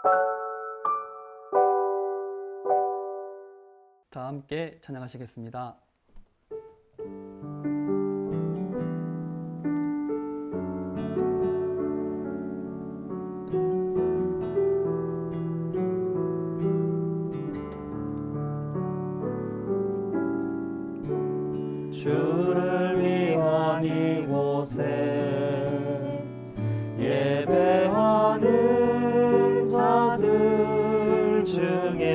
다 함께 찬양하시겠습니다. 주를 위한 이곳에 예배하는 자들 중에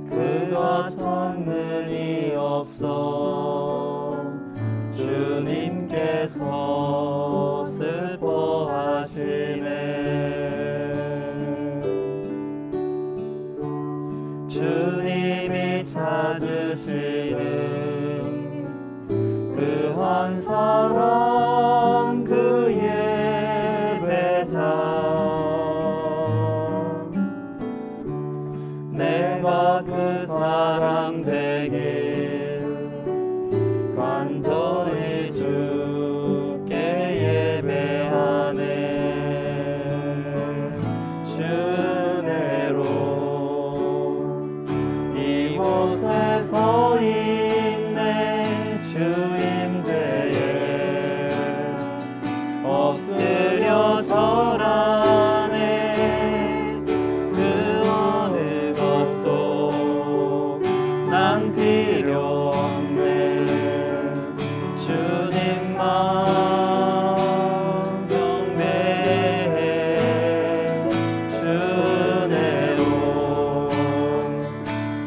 그가 찾는 이 없어 주님께서 슬퍼하시네. 주님이 찾으시는 그 한 사람 그 예배자 내가 그 사람 되길 간절히 주께 예배하네. 주 은혜로 이곳에 서 있네. 주 임재에 엎드려 절하네. 그 어느 것도 난 필요 없네. 주님만 경배해. 주 은혜로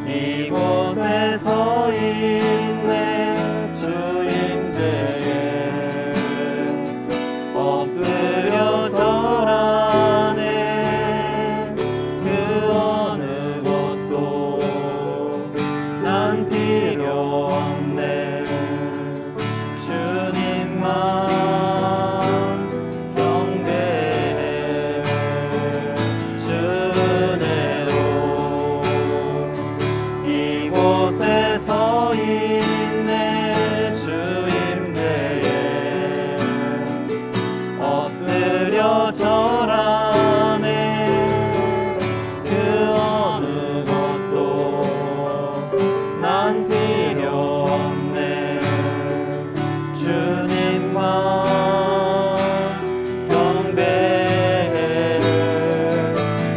이곳에 서 있네. 주 임재에 엎드려 절하네. 그 어느 것도 난 필요 없네. 주님만 경배해. 주 은혜로 이곳에 서 있네. 주 임재에 엎드려 절하네. 그 어느 것도 난 필요 없네. 주님만 경배해.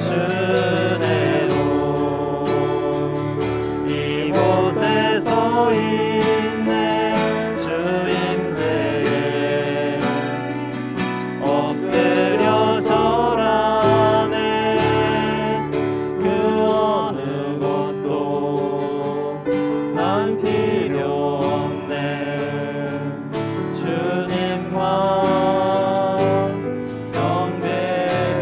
주 은혜로 이곳에 서 있네. 주 임재에 엎드려 절하네. 그 어느 것도 난 필요 없네. 주님만 경배해.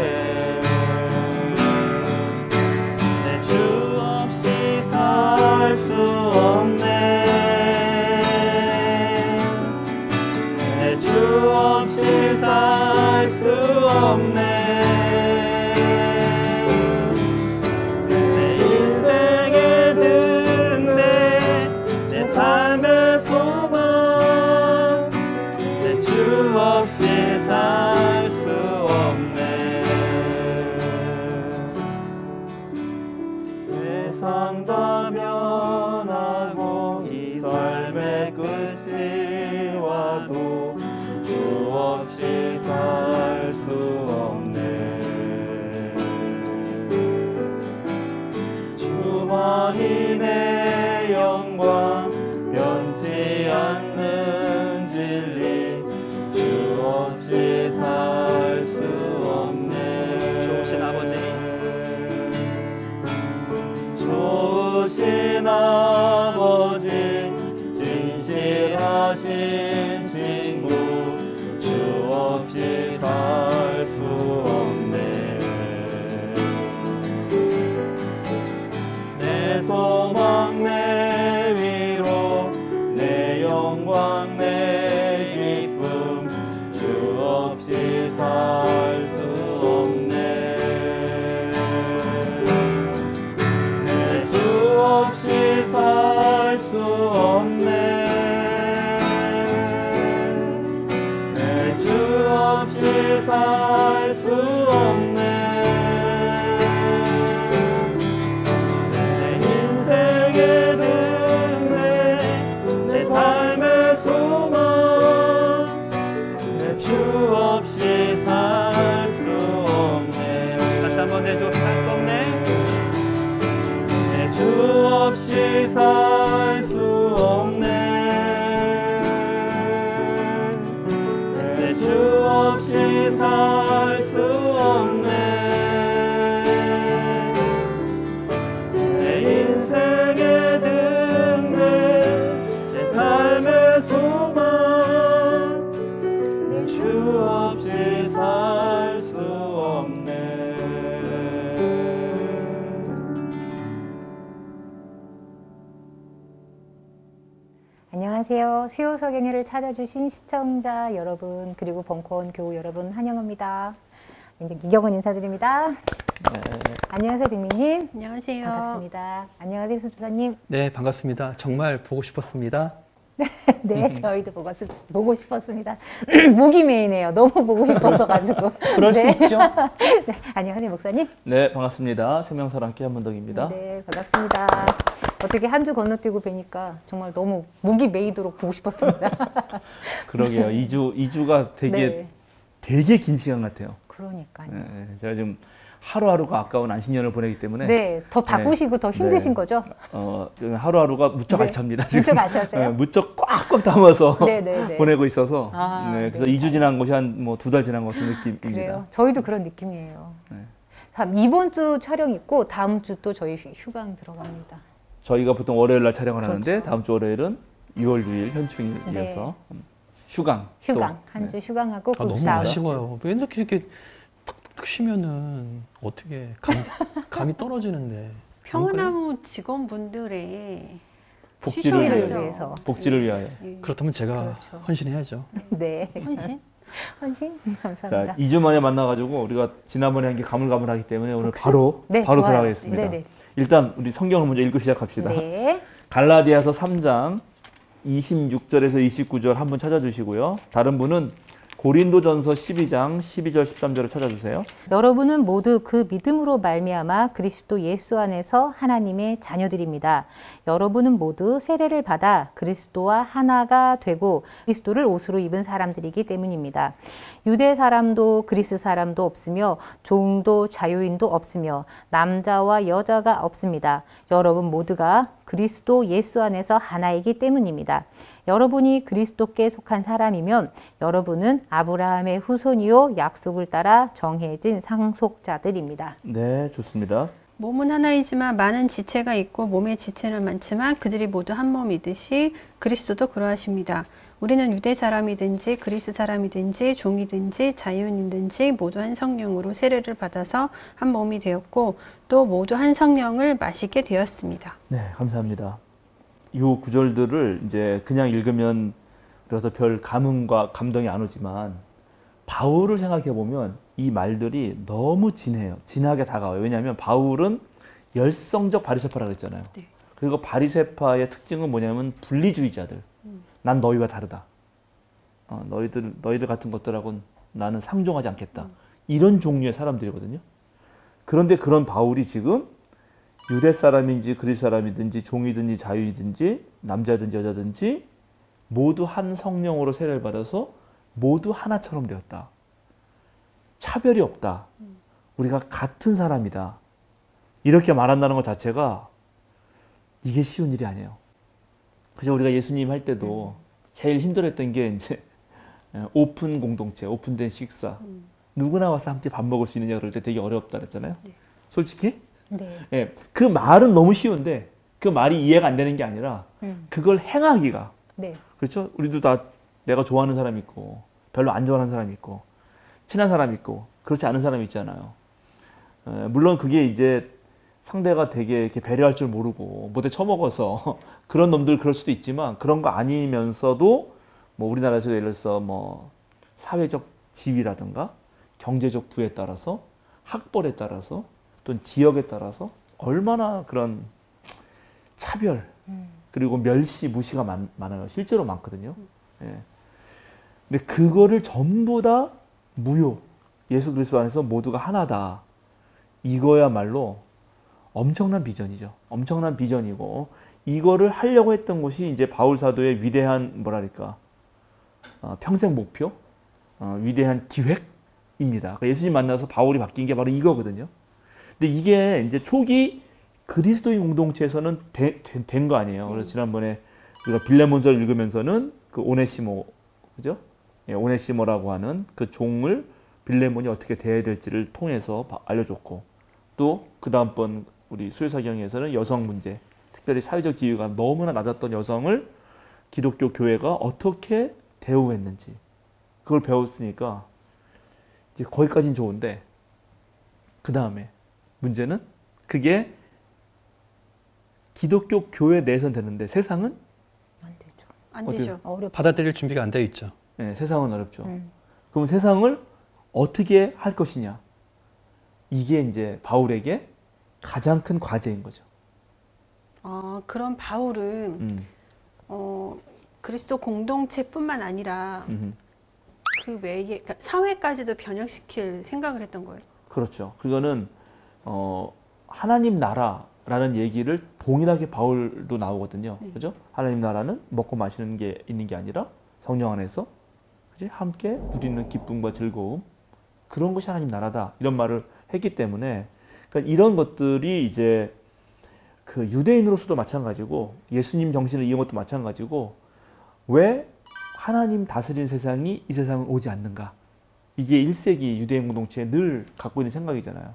내 주 없이 살 수 없네. 내 주 없이 살 수 없네. 내 인생의 등대 내 삶의 소망 내 주 없이 살 수 없네. 세상 다 변하고 이 삶의 끝이 와도 주 없이 살 수 없네. 주만이 내 영광 변치 않는 진리 주 없이 살 수 없네. 좋으신 아버지, 좋으신 아버지 진실하신 친구 주 없이 살 수 없네. 내 소망 내 위로 내 영광 내 기쁨 주 없이 살 수 없네. 내 주 없이 살 수 없네. 내 주 없이 살 수 없네. 내 인생의 등대 내 삶의 소망 내 주 없이 살 수 없네. 다시 한번 내 주 없이 살 수 없네. 내 주 없이 살 수 없네. 내 주 없이 살 수 없네. 내 인생의 등대 내 삶의 소망 내 주 없이 살 수 없네. 안녕하세요. 수요 석양회를 찾아주신 시청자 여러분 그리고 벙커원 교우 여러분 환영합니다. 이제 이경은 인사드립니다. 안녕하세요, 빅민님. 안녕하세요. 반갑습니다. 안녕하세요, 수주사님. 네, 반갑습니다. 정말 보고 싶었습니다. 네, 저희도 보고 싶었습니다. 목이 메이네요. 너무 보고 싶어서 가지고. 그럴 수 있죠. 네, 안녕하세요, 목사님. 네, 반갑습니다. 생명사랑 함께 한문덕입니다. 네, 반갑습니다. 어떻게 한 주 건너뛰고 뵈니까 정말 너무 목이 메이도록 보고 싶었습니다. 그러게요. 2주가 되게 네, 되게 긴 시간 같아요. 그러니까요. 네, 제가 지금 하루하루가 아까운 안식년을 보내기 때문에 네, 더 바쁘시고 더 힘드신 네. 거죠? 하루하루가 무척 네. 알찹니다. 지금. 무척 알차세요? 무척 꽉꽉 담아서 네, 네, 네. 보내고 있어서 아, 네, 그래서 네. 2주 지난 것이 한 뭐 2달 지난 것 같은 느낌입니다. 그래요. 저희도 그런 느낌이에요. 네. 이번 주 촬영 있고 다음 주 또 저희 휴강 들어갑니다. 저희가 보통 월요일 날 촬영을 그렇죠. 하는데 다음 주 월요일은 6월 6일 현충일이어서 휴강. 휴강. 또, 한 주 네. 휴강하고 아, 그 너무 다음 아쉬워요. 왜 이렇게 탁탁 쉬면은 어떻게 감이 떨어지는데. 평화나무 직원분들의 복지를 휴식을 쉬셔야죠. 위해서. 복지를 위하여. 예. 그렇다면 제가 그렇죠. 헌신해야죠. 네. 헌신? 헌신? 네, 자, 감사합니다. 2주 만에 만나가지고 우리가 지난번에 한 게 가물가물하기 때문에 오늘 복습? 바로 네, 바로 좋아요. 들어가겠습니다. 네네. 일단 우리 성경을 먼저 읽고 시작합시다. 네. 갈라디아서 3장 26절에서 29절 한 분 찾아주시고요. 다른 분은 고린도전서 12장 12절 13절을 찾아주세요. 여러분은 모두 그 믿음으로 말미암아 그리스도 예수 안에서 하나님의 자녀들입니다. 여러분은 모두 세례를 받아 그리스도와 하나가 되고 그리스도를 옷으로 입은 사람들이기 때문입니다. 유대 사람도 그리스 사람도 없으며 종도 자유인도 없으며 남자와 여자가 없습니다. 여러분 모두가 그리스도 예수 안에서 하나이기 때문입니다. 여러분이 그리스도께 속한 사람이면 여러분은 아브라함의 후손이요 약속을 따라 정해진 상속자들입니다. 네, 좋습니다. 몸은 하나이지만 많은 지체가 있고 몸의 지체는 많지만 그들이 모두 한 몸이듯이 그리스도도 그러하십니다. 우리는 유대 사람이든지 그리스 사람이든지 종이든지 자유인이든지 모두 한 성령으로 세례를 받아서 한 몸이 되었고 또 모두 한 성령을 마시게 되었습니다. 네, 감사합니다. 이 구절들을 이제 그냥 읽으면 그래서 별 감흥과 감동이 안 오지만 바울을 생각해 보면 이 말들이 너무 진해요. 진하게 다가와요. 왜냐하면 바울은 열성적 바리새파라고 했잖아요. 네. 그리고 바리새파의 특징은 뭐냐면 분리주의자들. 난 너희와 다르다. 너희들 같은 것들하고는 나는 상종하지 않겠다. 이런 종류의 사람들이거든요. 그런데 그런 바울이 지금 유대 사람인지 그리스 사람이든지 종이든지 자유이든지 남자든지 여자든지 모두 한 성령으로 세례를 받아서 모두 하나처럼 되었다. 차별이 없다. 우리가 같은 사람이다. 이렇게 말한다는 것 자체가 이게 쉬운 일이 아니에요. 그래서 우리가 예수님 할 때도 제일 힘들었던 게 이제 오픈 공동체, 오픈된 식사. 누구나 와서 함께 밥 먹을 수 있느냐 그럴 때 되게 어렵다 그랬잖아요. 네. 솔직히 네. 예, 그 말은 너무 쉬운데 그 말이 이해가 안 되는 게 아니라 그걸 행하기가 네. 그렇죠? 우리도 다 내가 좋아하는 사람이 있고 별로 안 좋아하는 사람이 있고 친한 사람이 있고 그렇지 않은 사람이 있잖아요. 물론 그게 이제 상대가 되게 이렇게 배려할 줄 모르고 못해 처먹어서 그런 놈들 그럴 수도 있지만 그런 거 아니면서도 뭐 우리나라에서 예를 들어서 뭐 사회적 지위라든가 경제적 부에 따라서 학벌에 따라서 또는 지역에 따라서 얼마나 그런 차별 그리고 멸시, 무시가 많아요. 실제로 많거든요. 예. 근데 그거를 전부 다 무효, 예수 그리스도 안에서 모두가 하나다. 이거야말로 엄청난 비전이죠. 엄청난 비전이고 이거를 하려고 했던 것이 이제 바울 사도의 위대한 뭐랄까 평생 목표, 위대한 기획입니다. 그러니까 예수님 만나서 바울이 바뀐 게 바로 이거거든요. 근데 이게 이제 초기 그리스도인 공동체에서는 된 거 아니에요. 그래서 지난번에 우리가 빌레몬서를 읽으면서는 그 오네시모, 그죠? 예, 오네시모라고 하는 그 종을 빌레몬이 어떻게 대해야 될지를 통해서 알려줬고, 또 그 다음번 우리 수요사경에서는 여성 문제, 특별히 사회적 지위가 너무나 낮았던 여성을 기독교 교회가 어떻게 대우했는지 그걸 배웠으니까 이제 거기까지는 좋은데, 그 다음에 문제는 그게 기독교 교회 내에서는 되는데 세상은 안 되죠. 안 되죠. 어렵죠. 받아들일 준비가 안 되어 있죠. 네, 세상은 어렵죠. 그럼 세상을 어떻게 할 것이냐? 이게 이제 바울에게 가장 큰 과제인 거죠. 그럼 바울은 그리스도 공동체뿐만 아니라 그 외에 그러니까 사회까지도 변혁시킬 생각을 했던 거예요. 그렇죠. 그거는 하나님 나라라는 얘기를 동일하게 바울도 나오거든요. 그죠? 하나님 나라는 먹고 마시는 게 있는 게 아니라 성령 안에서 그지? 함께 누리는 기쁨과 즐거움, 그런 것이 하나님 나라다, 이런 말을 했기 때문에, 그러니까 이런 것들이 이제 그 유대인으로서도 마찬가지고 예수님 정신을 이은 것도 마찬가지고, 왜 하나님 다스리는 세상이 이 세상은 오지 않는가? 이게 1세기 유대인 공동체에 늘 갖고 있는 생각이잖아요.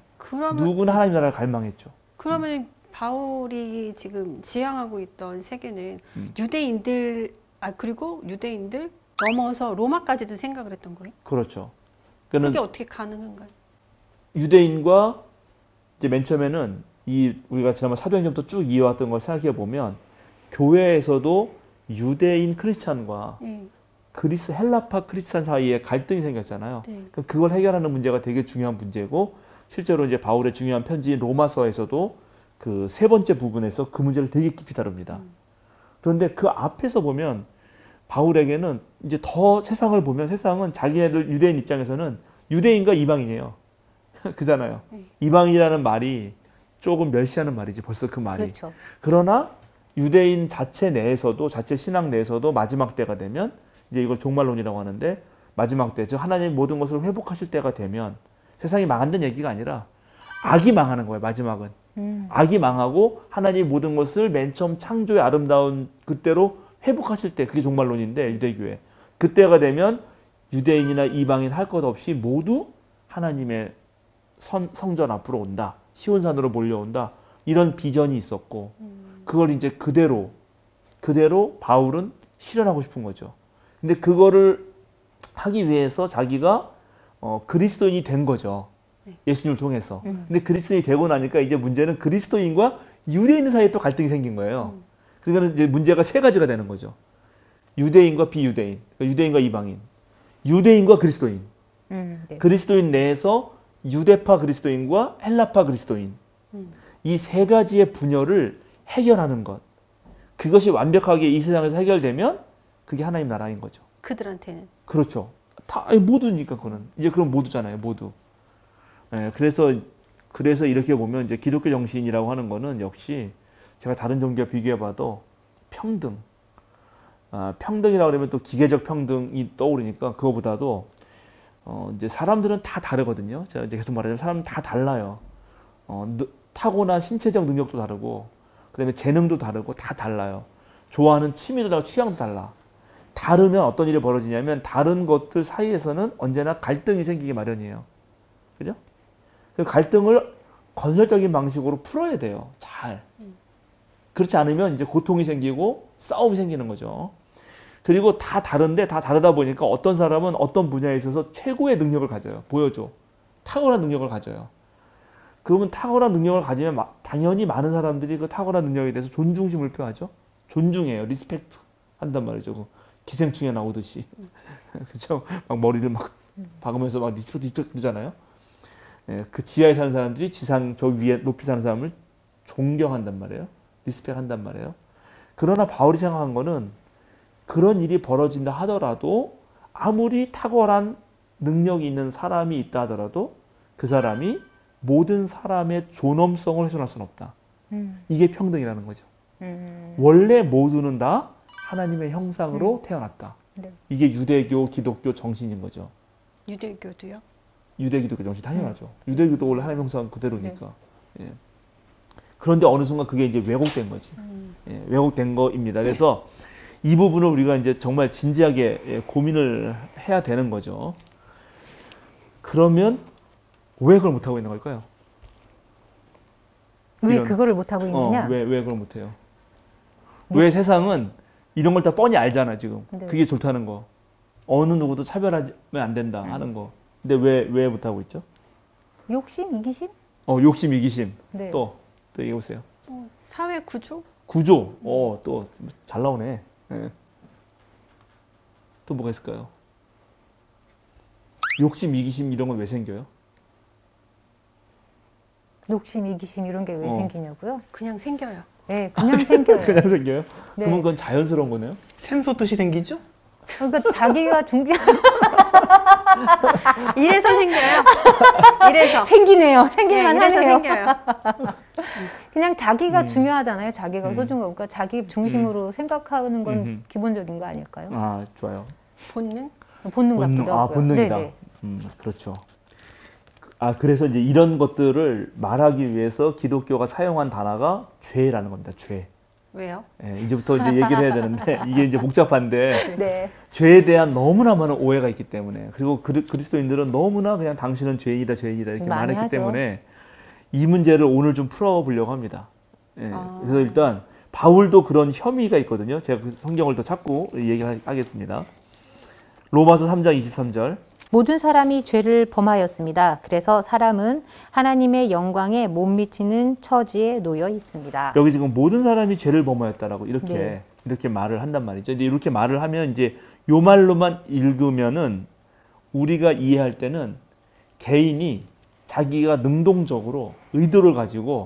누구나 하나님 나라를 갈망했죠. 그러면 바울이 지금 지향하고 있던 세계는 유대인들, 그리고 유대인들 넘어서 로마까지도 생각을 했던 거예요? 그렇죠. 그게 어떻게 가능한가요? 유대인과 이제 맨 처음에는 우리가 지난번 사도행전부터 쭉 이어왔던 걸 생각해 보면, 교회에서도 유대인 크리스찬과 그리스 헬라파 크리스찬 사이에 갈등이 생겼잖아요. 그러니까 그걸 해결하는 문제가 되게 중요한 문제고, 실제로 이제 바울의 중요한 편지인 로마서에서도 그 세 번째 부분에서 그 문제를 되게 깊이 다룹니다. 그런데 그 앞에서 보면 바울에게는 이제 더 세상을 보면, 세상은 자기네들 유대인 입장에서는 유대인과 이방인이에요. 그잖아요. 이방인이라는 말이 조금 멸시하는 말이지, 벌써 그 말이. 그렇죠. 그러나 유대인 자체 내에서도, 자체 신앙 내에서도 마지막 때가 되면, 이제 이걸 종말론이라고 하는데, 마지막 때, 즉 하나님 모든 것을 회복하실 때가 되면 세상이 망한다는 얘기가 아니라 악이 망하는 거예요. 마지막은 악이 망하고 하나님 모든 것을 맨 처음 창조의 아름다운 그때로 회복하실 때, 그게 종말론인데, 유대교회 그때가 되면 유대인이나 이방인 할 것 없이 모두 하나님의 성전 앞으로 온다, 시온산으로 몰려온다, 이런 비전이 있었고, 그걸 이제 그대로 바울은 실현하고 싶은 거죠. 근데 그거를 하기 위해서 자기가 그리스도인이 된 거죠. 예수님을 통해서. 근데 그리스도인이 되고 나니까 이제 문제는 그리스도인과 유대인 사이에 또 갈등이 생긴 거예요. 그러니까 이제 문제가 세 가지가 되는 거죠. 유대인과 비유대인, 그러니까 유대인과 이방인, 유대인과 그리스도인, 네. 그리스도인 내에서 유대파 그리스도인과 헬라파 그리스도인, 이 세 가지의 분열을 해결하는 것, 그것이 완벽하게 이 세상에서 해결되면 그게 하나님 나라인 거죠. 그들한테는. 그렇죠. 다 모두니까 그거는 이제 그럼 모두잖아요, 모두. 예, 그래서 이렇게 보면 이제 기독교 정신이라고 하는 거는 역시 제가 다른 종교와 비교해봐도 평등. 평등이라고 그러면 또 기계적 평등이 떠오르니까 그거보다도 이제 사람들은 다 다르거든요. 제가 이제 계속 말하자면 사람은 다 달라요. 타고난 신체적 능력도 다르고, 그다음에 재능도 다르고, 다 달라요. 좋아하는 취미도 다르고 취향도 달라. 다르면 어떤 일이 벌어지냐면 다른 것들 사이에서는 언제나 갈등이 생기기 마련이에요. 그죠? 그 갈등을 건설적인 방식으로 풀어야 돼요. 잘. 그렇지 않으면 이제 고통이 생기고 싸움이 생기는 거죠. 그리고 다 다른데, 다 다르다 보니까 어떤 사람은 어떤 분야에 있어서 최고의 능력을 가져요. 보여줘. 탁월한 능력을 가져요. 그러면 탁월한 능력을 가지면 당연히 많은 사람들이 그 탁월한 능력에 대해서 존중심을 표하죠. 존중해요. 리스펙트 한단 말이죠. 그 기생충에 나오듯이. 그렇죠? 막 머리를 막 박으면서 막 리스펙트 그러잖아요. 예, 그 지하에 사는 사람들이 지상 저 위에 높이 사는 사람을 존경한단 말이에요. 리스펙 한단 말이에요. 그러나 바울이 생각한 거는, 그런 일이 벌어진다 하더라도 아무리 탁월한 능력이 있는 사람이 있다 하더라도 그 사람이 모든 사람의 존엄성을 훼손할 수는 없다. 이게 평등이라는 거죠. 원래 모두는 다 하나님의 형상으로 태어났다. 네. 이게 유대교, 기독교 정신인 거죠. 유대교도요? 유대, 기독교 정신 당연하죠. 유대교도 원래 하나님의 형상 그대로니까. 예. 그런데 어느 순간 그게 이제 왜곡된 거지. 예, 왜곡된 거입니다. 그래서 이 부분을 우리가 이제 정말 진지하게 고민을 해야 되는 거죠. 그러면 왜 그걸 못하고 있는 걸까요? 왜 그거를 못하고 있느냐? 왜 그걸 못해요? 왜 세상은 이런 걸 다 뻔히 알잖아, 지금. 네. 그게 좋다는 거. 어느 누구도 차별하면 안 된다 하는 거. 근데 왜 못하고 있죠? 욕심, 이기심? 욕심, 이기심. 네. 또 얘기해보세요. 사회 구조? 구조. 또 잘 나오네. 예. 또 뭐가 있을까요? 욕심, 이기심 이런 건 왜 생겨요? 욕심, 이기심 이런 게 왜 생기냐고요? 그냥 생겨요. 네, 그냥 생겨요. 그냥 생겨요? 네. 그러면 그건 자연스러운 거네요? 샘솟듯이 생기죠? 그러니까 자기가 이래서 생겨요. 이래서. 생기네요. 생길만 이래서 하네요. 생겨요. 그냥 자기가 중요하잖아요. 자기가 소중하고. 그러니까 자기 중심으로 생각하는 건 음흠. 기본적인 거 아닐까요? 아, 좋아요. 본능? 본능 같기도 하고요. 본능이다. 네네. 그렇죠. 그래서 이제 이런 것들을 말하기 위해서 기독교가 사용한 단어가 죄라는 겁니다. 죄. 왜요? 예, 이제부터 이제 얘기를 해야 되는데 이게 이제 복잡한데 네. 죄에 대한 너무나 많은 오해가 있기 때문에 그리고 그리스도인들은 너무나 그냥 당신은 죄인이다 이렇게 많이 말했기 하죠. 때문에 이 문제를 오늘 좀 풀어보려고 합니다. 예, 그래서 일단 바울도 그런 혐의가 있거든요. 제가 그 성경을 더 찾고 얘기하겠습니다. 로마서 3장 23절. 모든 사람이 죄를 범하였습니다. 그래서 사람은 하나님의 영광에 못 미치는 처지에 놓여 있습니다. 여기 지금 모든 사람이 죄를 범하였다라고 네. 이렇게 말을 한단 말이죠. 근데 이렇게 말을 하면 이제 요 말로만 읽으면은 우리가 이해할 때는 개인이 자기가 능동적으로 의도를 가지고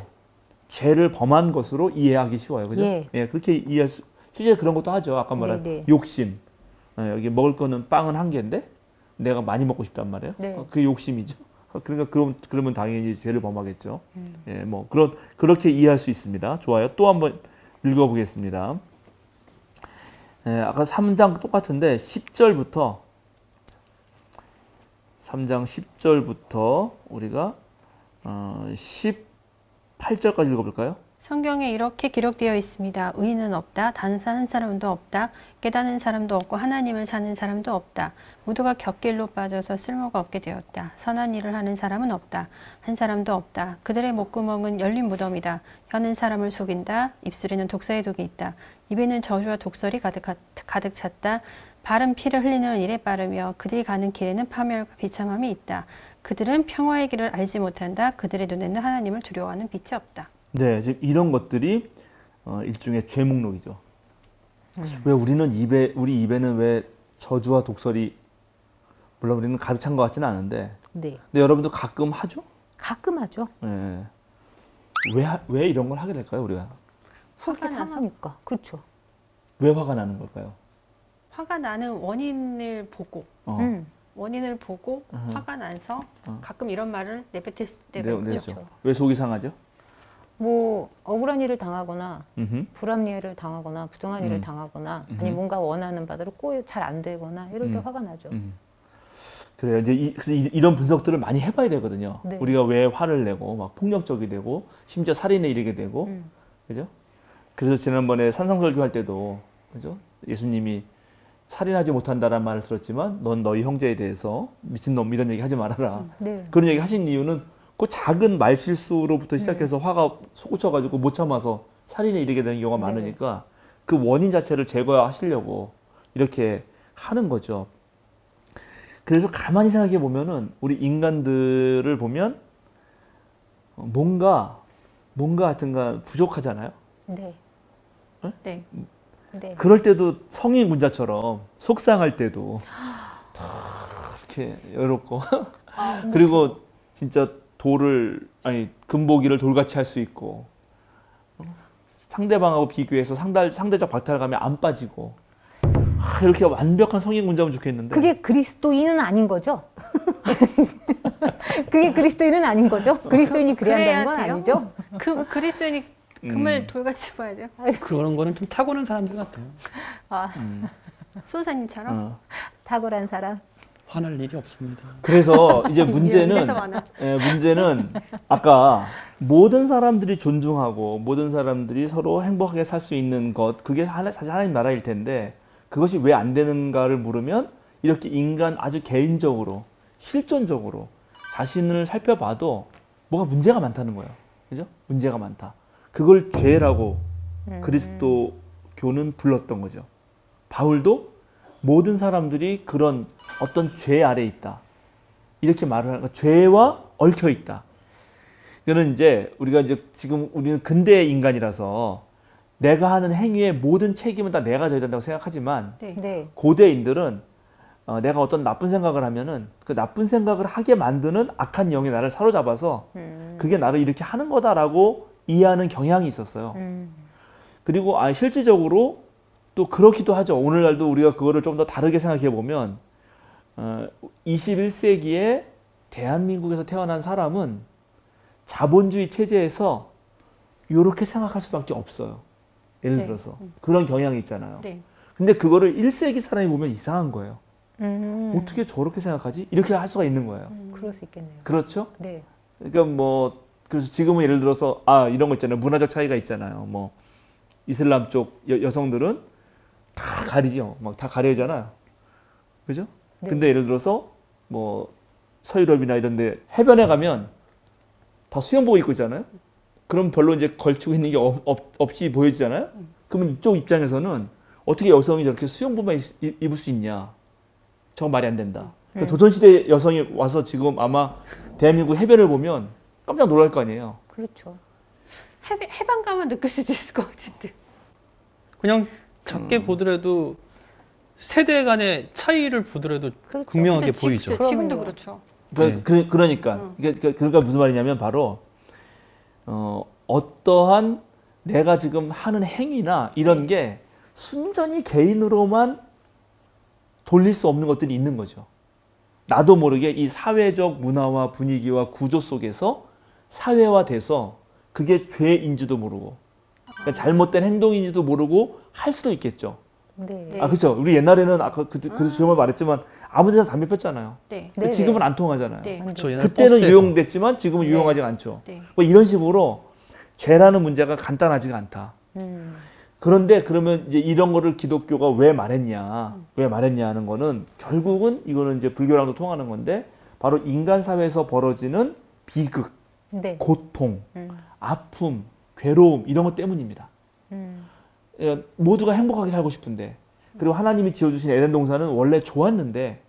죄를 범한 것으로 이해하기 쉬워요. 그죠? 예. 그렇게 이해할 실제 그런 것도 하죠. 아까 말한 네. 욕심. 여기 먹을 거는 빵은 한 개인데 내가 많이 먹고 싶단 말이에요. 네. 그게 욕심이죠. 그러니까 그러면 당연히 죄를 범하겠죠. 예, 뭐 그렇게 이해할 수 있습니다. 좋아요. 또 한번 읽어보겠습니다. 예, 아까 3장 똑같은데 10절부터 3장 10절부터 우리가 18절까지 읽어볼까요? 성경에 이렇게 기록되어 있습니다. 의인은 없다. 단사 한 사람도 없다. 깨닫는 사람도 없고 하나님을 찾는 사람도 없다. 모두가 곁길로 빠져서 쓸모가 없게 되었다. 선한 일을 하는 사람은 없다. 한 사람도 없다. 그들의 목구멍은 열린 무덤이다. 혀는 사람을 속인다. 입술에는 독사의 독이 있다. 입에는 저주와 독설이 가득 찼다. 발은 피를 흘리는 일에 빠르며 그들이 가는 길에는 파멸과 비참함이 있다. 그들은 평화의 길을 알지 못한다. 그들의 눈에는 하나님을 두려워하는 빛이 없다. 네, 지금 이런 것들이 일종의 죄 목록이죠. 왜 우리 입에는 왜 저주와 독설이 물론 우리는 가득 찬 것 같지는 않은데, 네. 근데 여러분도 가끔 하죠? 가끔 하죠. 네. 왜 이런 걸 하게 될까요, 우리가? 속이 화가 나서? 상하니까. 그렇죠. 왜 화가 나는 걸까요? 화가 나는 원인을 보고 화가 나서 가끔 이런 말을 내뱉을 때가 있죠. 왜 속이 상하죠? 뭐 억울한 일을 당하거나 음흠. 불합리를 당하거나 부정한 일을 당하거나 아니 뭔가 원하는 바대로 꼭 잘 안 되거나 이럴 때 화가 나죠. 그래요. 이제 그래서 이런 분석들을 많이 해봐야 되거든요. 네. 우리가 왜 화를 내고 막 폭력적이 되고 심지어 살인에 이르게 되고, 그죠? 그래서 지난번에 산상설교 할 때도, 그죠? 예수님이 살인하지 못한다라는 말을 들었지만, 넌 너희 형제에 대해서 미친놈 이런 얘기 하지 말아라. 네. 그런 얘기 하신 이유는 그 작은 말실수로부터 시작해서 화가 솟구쳐가지고 못 참아서 살인에 이르게 되는 경우가 많으니까 그 원인 자체를 제거하시려고 이렇게 하는 거죠. 그래서 가만히 생각해 보면은 우리 인간들을 보면 뭔가 하여튼간 부족하잖아요. 네. 네. 네. 그럴 때도 성인 군자처럼 속상할 때도 이렇게 외롭고 그리고 진짜 금보기를 돌같이 할 수 있고 상대방하고 비교해서 상대적 박탈감에 안 빠지고 이렇게 완벽한 성인 군자면 좋겠는데. 그게 그리스도인은 아닌 거죠? 그게 그리스도인은 아닌 거죠? 그리스도인이 그래야 한다는 건 돼요? 아니죠? 그리스도인이 금을 돌같이 봐야 돼요. 그런 거는 좀 타고난 사람들 같아요. 아, 수호사님처럼. 탁월한 사람. 화날 일이 없습니다. 그래서 이제 문제는 이래서 많아. 문제는 아까 모든 사람들이 존중하고 모든 사람들이 서로 행복하게 살 수 있는 것, 그게 사실 하나님 나라일 텐데 그것이 왜 안 되는가를 물으면 이렇게 인간 아주 개인적으로 실존적으로 자신을 살펴봐도 뭐가 문제가 많다는 거예요. 그죠? 문제가 많다. 그걸 죄라고 그리스도교는 불렀던 거죠. 바울도 모든 사람들이 그런 어떤 죄 아래에 있다. 이렇게 말을 하는 거. 죄와 얽혀 있다. 이거는 이제 우리가 이제 지금 우리는 근대 인간이라서 내가 하는 행위의 모든 책임은 다 내가 져야 된다고 생각하지만 네. 네. 고대인들은 내가 어떤 나쁜 생각을 하면은 그 나쁜 생각을 하게 만드는 악한 영이 나를 사로잡아서 그게 나를 이렇게 하는 거다라고 이해하는 경향이 있었어요. 그리고 실질적으로 또 그렇기도 하죠. 오늘날도 우리가 그거를 좀 더 다르게 생각해 보면 21세기에 대한민국에서 태어난 사람은 자본주의 체제에서 이렇게 생각할 수밖에 없어요. 예를 네. 들어서 그런 경향이 있잖아요. 네. 근데 그거를 1세기 사람이 보면 이상한 거예요. 어떻게 저렇게 생각하지? 이렇게 할 수가 있는 거예요. 그럴 수 있겠네요. 그렇죠? 네. 그러니까 뭐 그래서 지금은 예를 들어서 이런 거 있잖아요. 문화적 차이가 있잖아요. 뭐 이슬람 쪽 여성들은 다 가리죠. 막 다 가려잖아요. 그죠? 네. 근데 예를 들어서 뭐 서유럽이나 이런 데 해변에 가면 다 수영복 입고 있잖아요. 그럼 별로 이제 걸치고 있는 게 없이 보여지잖아요. 그러면 이쪽 입장에서는 어떻게 여성이 저렇게 수영복만 입을 수 있냐? 저건 말이 안 된다. 그러니까 조선시대 여성이 와서 지금 아마 대한민국 해변을 보면 깜짝 놀랄 거 아니에요. 그렇죠. 해방 가면 느낄 수도 있을 것 같은데. 그냥 작게 보더라도 세대 간의 차이를 보더라도 그렇죠. 분명하게 그쵸, 보이죠. 그쵸. 지금도 그럼요. 그렇죠. 그러니까 그러니까 무슨 말이냐면 바로 어떠한 내가 지금 하는 행위나 이런 게 순전히 개인으로만 돌릴 수 없는 것들이 있는 거죠. 나도 모르게 이 사회적 문화와 분위기와 구조 속에서 사회화돼서 그게 죄인지도 모르고 그러니까 잘못된 행동인지도 모르고 할 수도 있겠죠. 네. 네. 그렇죠. 우리 옛날에는 아까 그래서 지금 말했지만 아무데나 담배 폈잖아요. 네. 근데 네, 지금은 네. 안 통하잖아요. 네. 그렇죠. 옛날 그때는 버스에서. 유용됐지만 지금은 네. 유용하지 않죠. 네. 뭐 이런 식으로 죄라는 문제가 간단하지가 않다. 그런데 그러면 이제 이런 거를 기독교가 왜 말했냐 하는 거는 결국은 이거는 이제 불교랑도 통하는 건데 바로 인간 사회에서 벌어지는 비극, 네. 고통, 아픔, 괴로움 이런 것 때문입니다. 모두가 행복하게 살고 싶은데 그리고 하나님이 지어주신 에덴 동산은 원래 좋았는데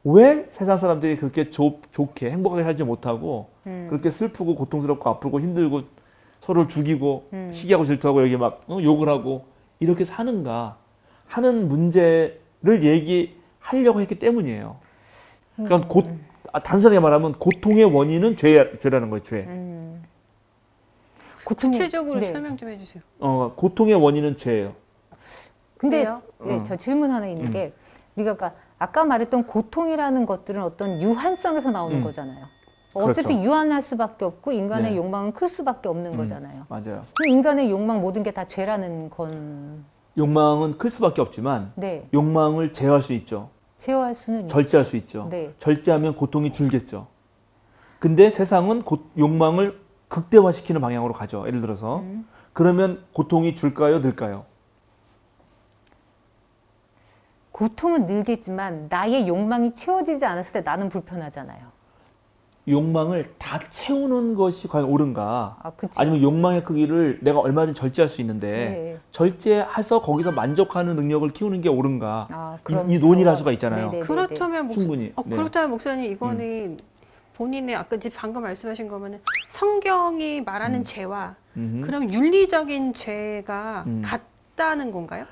왜 세상 사람들이 그렇게 좋게 행복하게 살지 못하고 그렇게 슬프고 고통스럽고 아프고 힘들고 서로를 죽이고 시기하고 질투하고 여기 막 욕을 하고 이렇게 사는가 하는 문제를 얘기하려고 했기 때문이에요. 그러니까 단순하게 말하면 고통의 원인은 죄라는 거예요. 죄. 구체적으로 네. 설명 좀 해주세요. 고통의 원인은 죄예요. 근데 왜요? 네, 저 질문 하나 있는 게 우리가 아까 말했던 고통이라는 것들은 어떤 유한성에서 나오는 거잖아요. 어차피 그렇죠. 유한할 수밖에 없고 인간의 네. 욕망은 클 수밖에 없는 거잖아요. 맞아요. 그럼 인간의 욕망 모든 게 다 죄라는 건 욕망은 클 수밖에 없지만 네. 욕망을 제어할 수 있죠. 제어할 수는 절제할 수 있죠. 네. 절제하면 고통이 줄겠죠. 근데 세상은 욕망을 극대화시키는 방향으로 가죠. 예를 들어서 그러면 고통이 줄까요, 늘까요? 고통은 늘겠지만 나의 욕망이 채워지지 않았을 때 나는 불편하잖아요. 욕망을 다 채우는 것이 과연 옳은가? 그쵸. 아니면 욕망의 크기를 내가 얼마든지 절제할 수 있는데 네. 절제해서 거기서 만족하는 능력을 키우는 게 옳은가? 그럼 이 논의를 할 수가 있잖아요. 네네네네. 충분히. 네. 그렇다면 목사님 이거는 본인의 아까 방금 말씀하신 거면은 성경이 말하는 죄와 그럼 윤리적인 죄가 같다는 건가요?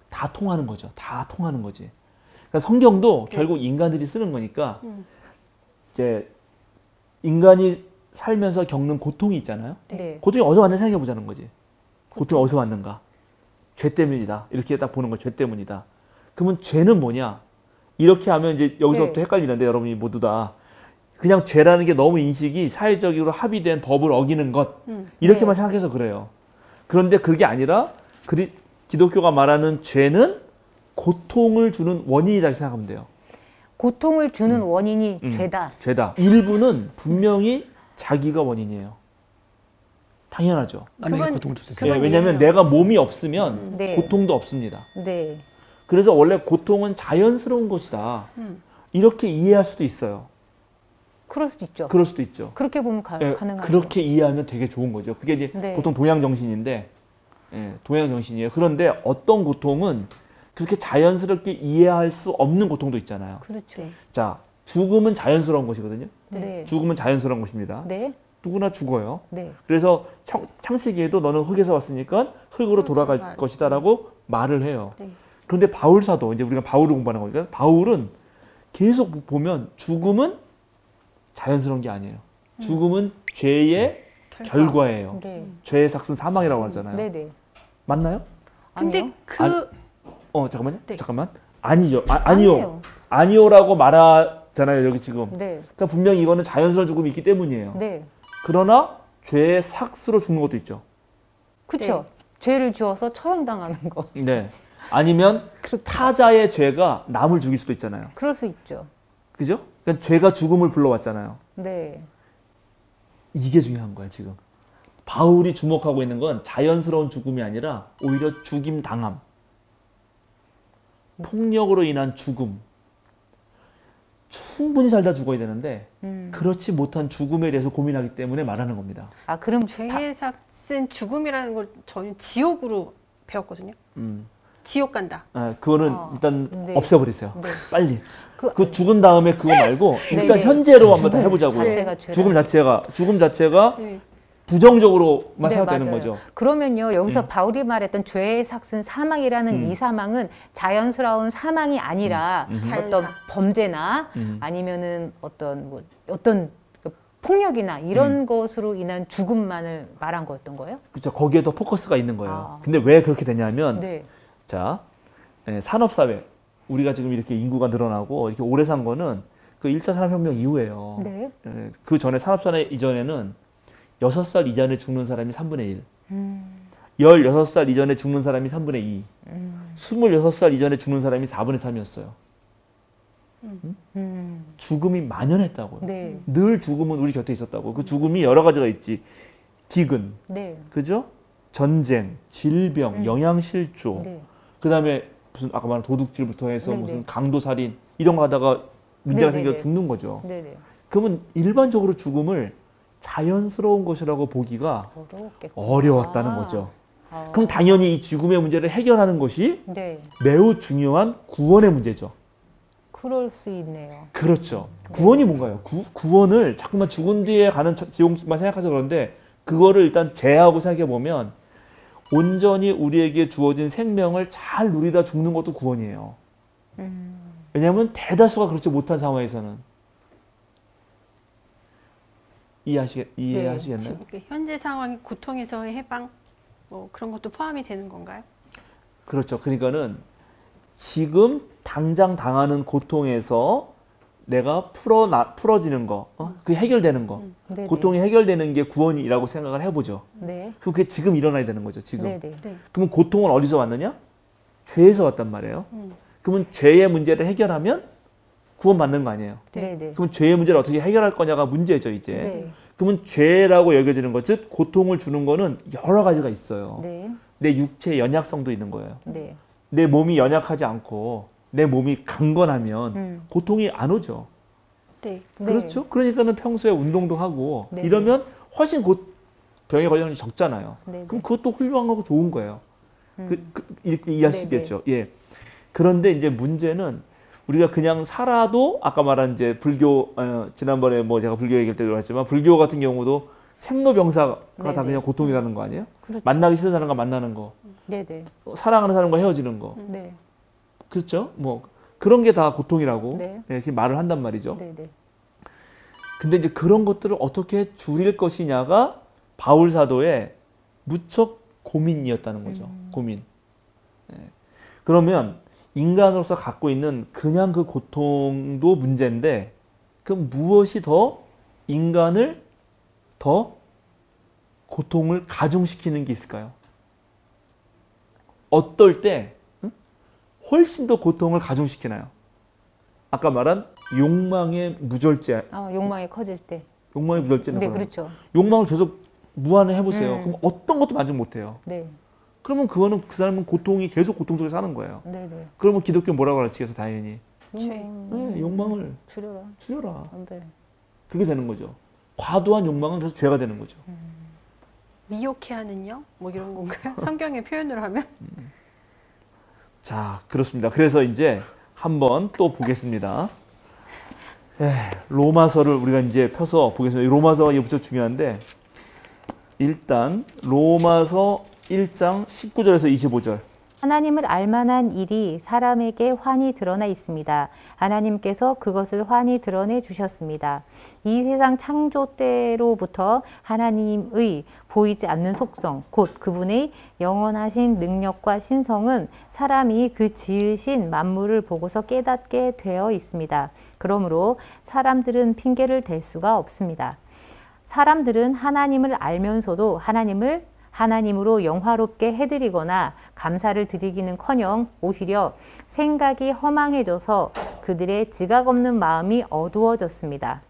다 통하는 거죠. 다 통하는 거지. 그러니까 성경도 결국 인간들이 쓰는 거니까 이제 인간이 살면서 겪는 고통이 있잖아요. 네. 고통이 어디서 왔는지 생각해 보자는 거지. 고통이 어디서 왔는가? 죄 때문이다. 이렇게 딱 보는 거 죄 때문이다. 그러면 죄는 뭐냐? 이렇게 하면 이제 여기서부터 네. 헷갈리는데 여러분이 모두 다 그냥 죄라는 게 너무 인식이 사회적으로 합의된 법을 어기는 것 이렇게만 네. 생각해서 그래요. 그런데 그게 아니라 기독교가 말하는 죄는 고통을 주는 원인이다 이렇게 생각하면 돼요. 고통을 주는 원인이 죄다. 죄다. 일부는 분명히 자기가 원인이에요. 당연하죠. 남에게 그건- 고통을 주세요. 그건 왜냐하면 이해해요. 내가 몸이 없으면 네. 고통도 없습니다. 네. 그래서 원래 고통은 자연스러운 것이다. 이렇게 이해할 수도 있어요. 그럴 수도 있죠. 그럴 수도 있죠. 그렇게 보면 예, 가능하죠. 그렇게 이해하면 되게 좋은 거죠. 그게 이제 네. 보통 동양 정신인데, 동양 정신이에요. 그런데 어떤 고통은 그렇게 자연스럽게 이해할 수 없는 고통도 있잖아요. 그렇죠. 네. 자, 죽음은 자연스러운 것이거든요. 네. 죽음은 자연스러운 것입니다. 네. 누구나 죽어요. 네. 그래서 창세기에도 너는 흑에서 왔으니까 흑으로 돌아갈 것이다라고 말을 해요. 네. 그런데 바울 사도, 이제 우리가 바울을 공부하는 거니까 바울은 계속 보면 죽음은 자연스러운 게 아니에요. 죽음은 죄의 결과예요. 네. 죄의 삭은 사망이라고 하잖아요. 네. 네. 맞나요? 근데 아니요. 잠깐만요. 네. 잠깐만. 아니죠. 아니요. 아니에요. 아니요라고 말하잖아요. 여기 지금. 네. 그러니까 분명히 이거는 자연스러운 죽음이 있기 때문이에요. 네. 그러나 죄의 삭스로 죽는 것도 있죠. 그렇죠. 죄를 지어서 처형당하는 거. 네. 아니면 타자의 죄가 남을 죽일 수도 있잖아요. 그럴 수 있죠. 그죠? 그러니까 죄가 죽음을 불러왔잖아요. 네. 이게 중요한 거야, 지금. 바울이 주목하고 있는 건 자연스러운 죽음이 아니라 오히려 죽임 당함. 폭력으로 인한 죽음. 충분히 살다 죽어야 되는데 그렇지 못한 죽음에 대해서 고민하기 때문에 말하는 겁니다. 아, 그럼 죄의 삭은 죽음이라는 걸 저는 지옥으로 배웠거든요. 지옥 간다. 그거는 일단 네. 없애버리세요. 네. 빨리. 그- 그 죽은 다음에 그거 말고 일단 네. 현재로 한번 다 해보자고요. 자체가 죄다. 죽음 자체가 네. 부정적으로만 네, 생각되는 맞아요. 거죠. 그러면요, 여기서 바울이 말했던 죄의 삭은 사망이라는 이 사망은 자연스러운 사망이 아니라 어떤 자연사. 범죄나 아니면은 어떤 그 폭력이나 이런 것으로 인한 죽음만을 말한 거였던 거예요? 그렇죠. 거기에 더 포커스가 있는 거예요. 아. 근데 왜 그렇게 되냐면 네. 자, 산업사회. 우리가 지금 이렇게 인구가 늘어나고 이렇게 오래 산 거는 그 1차 산업혁명 이후에요. 네. 그 전에 산업사회 이전에는 6살 이전에 죽는 사람이 3분의 1. 16살 이전에 죽는 사람이 3분의 2. 26살 이전에 죽는 사람이 4분의 3이었어요. 죽음이 만연했다고요. 네. 늘 죽음은 우리 곁에 있었다고. 그 죽음이 여러 가지가 있지. 기근, 네. 그죠? 전쟁, 질병, 영양실조, 네. 그 다음에 무슨 아까 말한 도둑질부터 해서 네네. 무슨 강도살인 이런 거 하다가 문제가 네네네. 생겨 죽는 거죠. 네네. 그러면 일반적으로 죽음을 자연스러운 것이라고 보기가 어렵겠구나. 어려웠다는 거죠. 아. 그럼 당연히 이 죽음의 문제를 해결하는 것이 네. 매우 중요한 구원의 문제죠. 그럴 수 있네요. 그렇죠. 구원이 뭔가요? 구원을 자꾸만 죽은 뒤에 가는 지옥만 생각해서 그런데 그거를 일단 제하고 생각해 보면 온전히 우리에게 주어진 생명을 잘 누리다 죽는 것도 구원이에요. 왜냐하면 대다수가 그렇지 못한 상황에서는 이해하시겠나요? 지금 현재 상황이 고통에서의 해방 뭐 그런 것도 포함이 되는 건가요? 그렇죠. 그러니까는 지금 당장 당하는 고통에서 내가 풀어지는 거, 그게 해결되는 거, 네네. 고통이 해결되는 게 구원이라고 생각을 해보죠. 네. 그럼 그게 지금 일어나야 되는 거죠. 지금. 네네. 네. 그러면 고통은 어디서 왔느냐? 죄에서 왔단 말이에요. 그러면 죄의 문제를 해결하면 구원받는 거 아니에요. 네네. 그럼 죄의 문제를 어떻게 해결할 거냐가 문제죠, 이제. 네. 그러면 죄라고 여겨지는 것, 즉 고통을 주는 거는 여러 가지가 있어요. 네. 내 육체의 연약성도 있는 거예요. 네. 내 몸이 연약하지 않고 내 몸이 강건하면 고통이 안 오죠. 네. 네. 그렇죠? 그러니까는 평소에 운동도 하고 네. 이러면 훨씬 곧 병에 걸리는 게 적잖아요. 네. 그럼 그것도 훌륭한 거고 좋은 거예요. 이렇게 이해할 수 네, 있겠죠. 예. 그런데 이제 문제는 우리가 그냥 살아도 아까 말한 이제 불교 지난번에 뭐 제가 불교 얘기할 때도 했지만 불교 같은 경우도 생로병사가 네, 다 네. 그냥 고통이라는 거 아니에요? 그렇죠. 만나기 싫은 사람과 만나는 거, 네네. 사랑하는 사람과 헤어지는 거, 네. 그렇죠? 뭐 그런 게 다 고통이라고 네. 이렇게 말을 한단 말이죠. 네네. 근데 이제 그런 것들을 어떻게 줄일 것이냐가 바울 사도의 무척 고민이었다는 거죠. 고민. 예. 그러면 인간으로서 갖고 있는 그냥 그 고통도 문제인데 그 무엇이 더 인간을 더 고통을 가중시키는 게 있을까요? 어떨 때 훨씬 더 고통을 가중시키나요? 아까 말한 욕망의 무절제. 욕망이 커질 때. 욕망의 무절제는 네, 그렇죠. 욕망을 계속 무한을 해보세요. 그럼 어떤 것도 만족 못해요. 네, 그러면 그거는 그 사람은 고통이 계속 고통 속에 사는 거예요. 네, 네. 그러면 기독교 뭐라고 가르치겠어 당연히. 욕망을 줄여라. 줄여라. 네. 그게 되는 거죠. 과도한 욕망은 그래서 죄가 되는 거죠. 미혹해 하는 영? 뭐 이런 건가요? 성경의 표현으로 하면? 자, 그렇습니다. 그래서 이제 한번 또 보겠습니다. 로마서를 우리가 이제 펴서 보겠습니다. 이 로마서가 무척 중요한데 일단 로마서 1장 19절에서 25절. 하나님을 알만한 일이 사람에게 환히 드러나 있습니다. 하나님께서 그것을 환히 드러내 주셨습니다. 이 세상 창조 때로부터 하나님의 보이지 않는 속성, 곧 그분의 영원하신 능력과 신성은 사람이 그 지으신 만물을 보고서 깨닫게 되어 있습니다. 그러므로 사람들은 핑계를 댈 수가 없습니다. 사람들은 하나님을 알면서도 하나님으로 영화롭게 해드리거나 감사를 드리기는커녕 오히려 생각이 허망해져서 그들의 지각 없는 마음이 어두워졌습니다.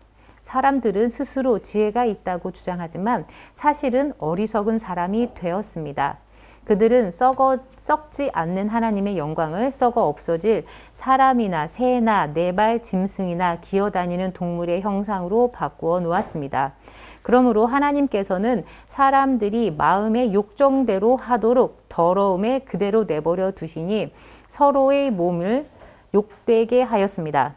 사람들은 스스로 지혜가 있다고 주장하지만 사실은 어리석은 사람이 되었습니다. 그들은 썩지 않는 하나님의 영광을 썩어 없어질 사람이나 새나 네발 짐승이나 기어다니는 동물의 형상으로 바꾸어 놓았습니다. 그러므로 하나님께서는 사람들이 마음의 욕정대로 하도록 더러움에 그대로 내버려 두시니 서로의 몸을 욕되게 하였습니다.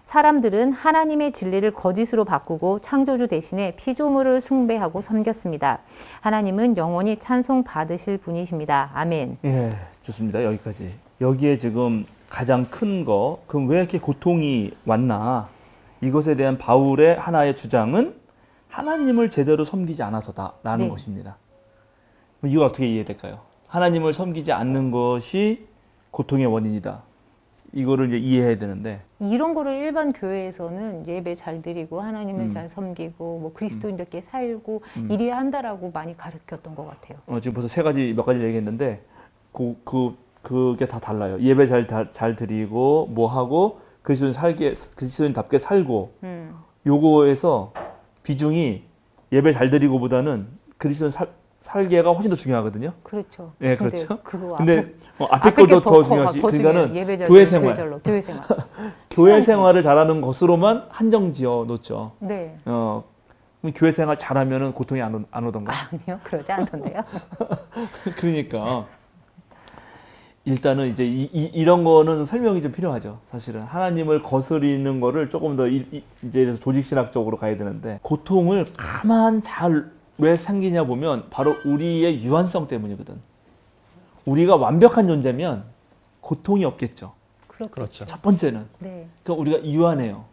사람들은 하나님의 진리를 거짓으로 바꾸고 창조주 대신에 피조물을 숭배하고 섬겼습니다. 하나님은 영원히 찬송 받으실 분이십니다. 아멘. 예, 좋습니다. 여기까지. 여기에 지금 가장 큰 거, 그럼 왜 이렇게 고통이 왔나? 이것에 대한 바울의 하나의 주장은 하나님을 제대로 섬기지 않아서다라는 것입니다. 이걸 어떻게 이해될까요? 하나님을 섬기지 않는 것이 고통의 원인이다. 이거를 이제 이해해야 되는데 이런 거를 일반 교회에서는 예배 잘 드리고 하나님을 잘 섬기고 뭐 그리스도인들께 살고 이래야 한다라고 많이 가르쳤던 것 같아요. 지금 벌써 몇 가지 얘기했는데 그게 다 달라요. 예배 잘 드리고 뭐 하고 그리스도인답게 살고 요거에서 비중이 예배 잘 드리고보다는 그리스도인 살게가 훨씬 더 중요하거든요. 그렇죠. 네, 그렇죠. 근데 앞에 것도 더 중요하시. 그러니까는 교회 생활. 교회 생활을 잘하는 것으로만 한정지어 놓죠. 네. 그럼 교회 생활 잘하면은 고통이 안 오던가? 아니요, 그러지 않던데요. 그러니까 일단은 이제 이런 거는 설명이 좀 필요하죠. 사실은 하나님을 거스리는 거를 조금 더 이제 조직신학적으로 가야 되는데 고통을 가만 왜 생기냐 보면 바로 우리의 유한성 때문이거든. 우리가 완벽한 존재면 고통이 없겠죠. 그렇죠. 첫 번째는. 네. 그럼 우리가 유한해요.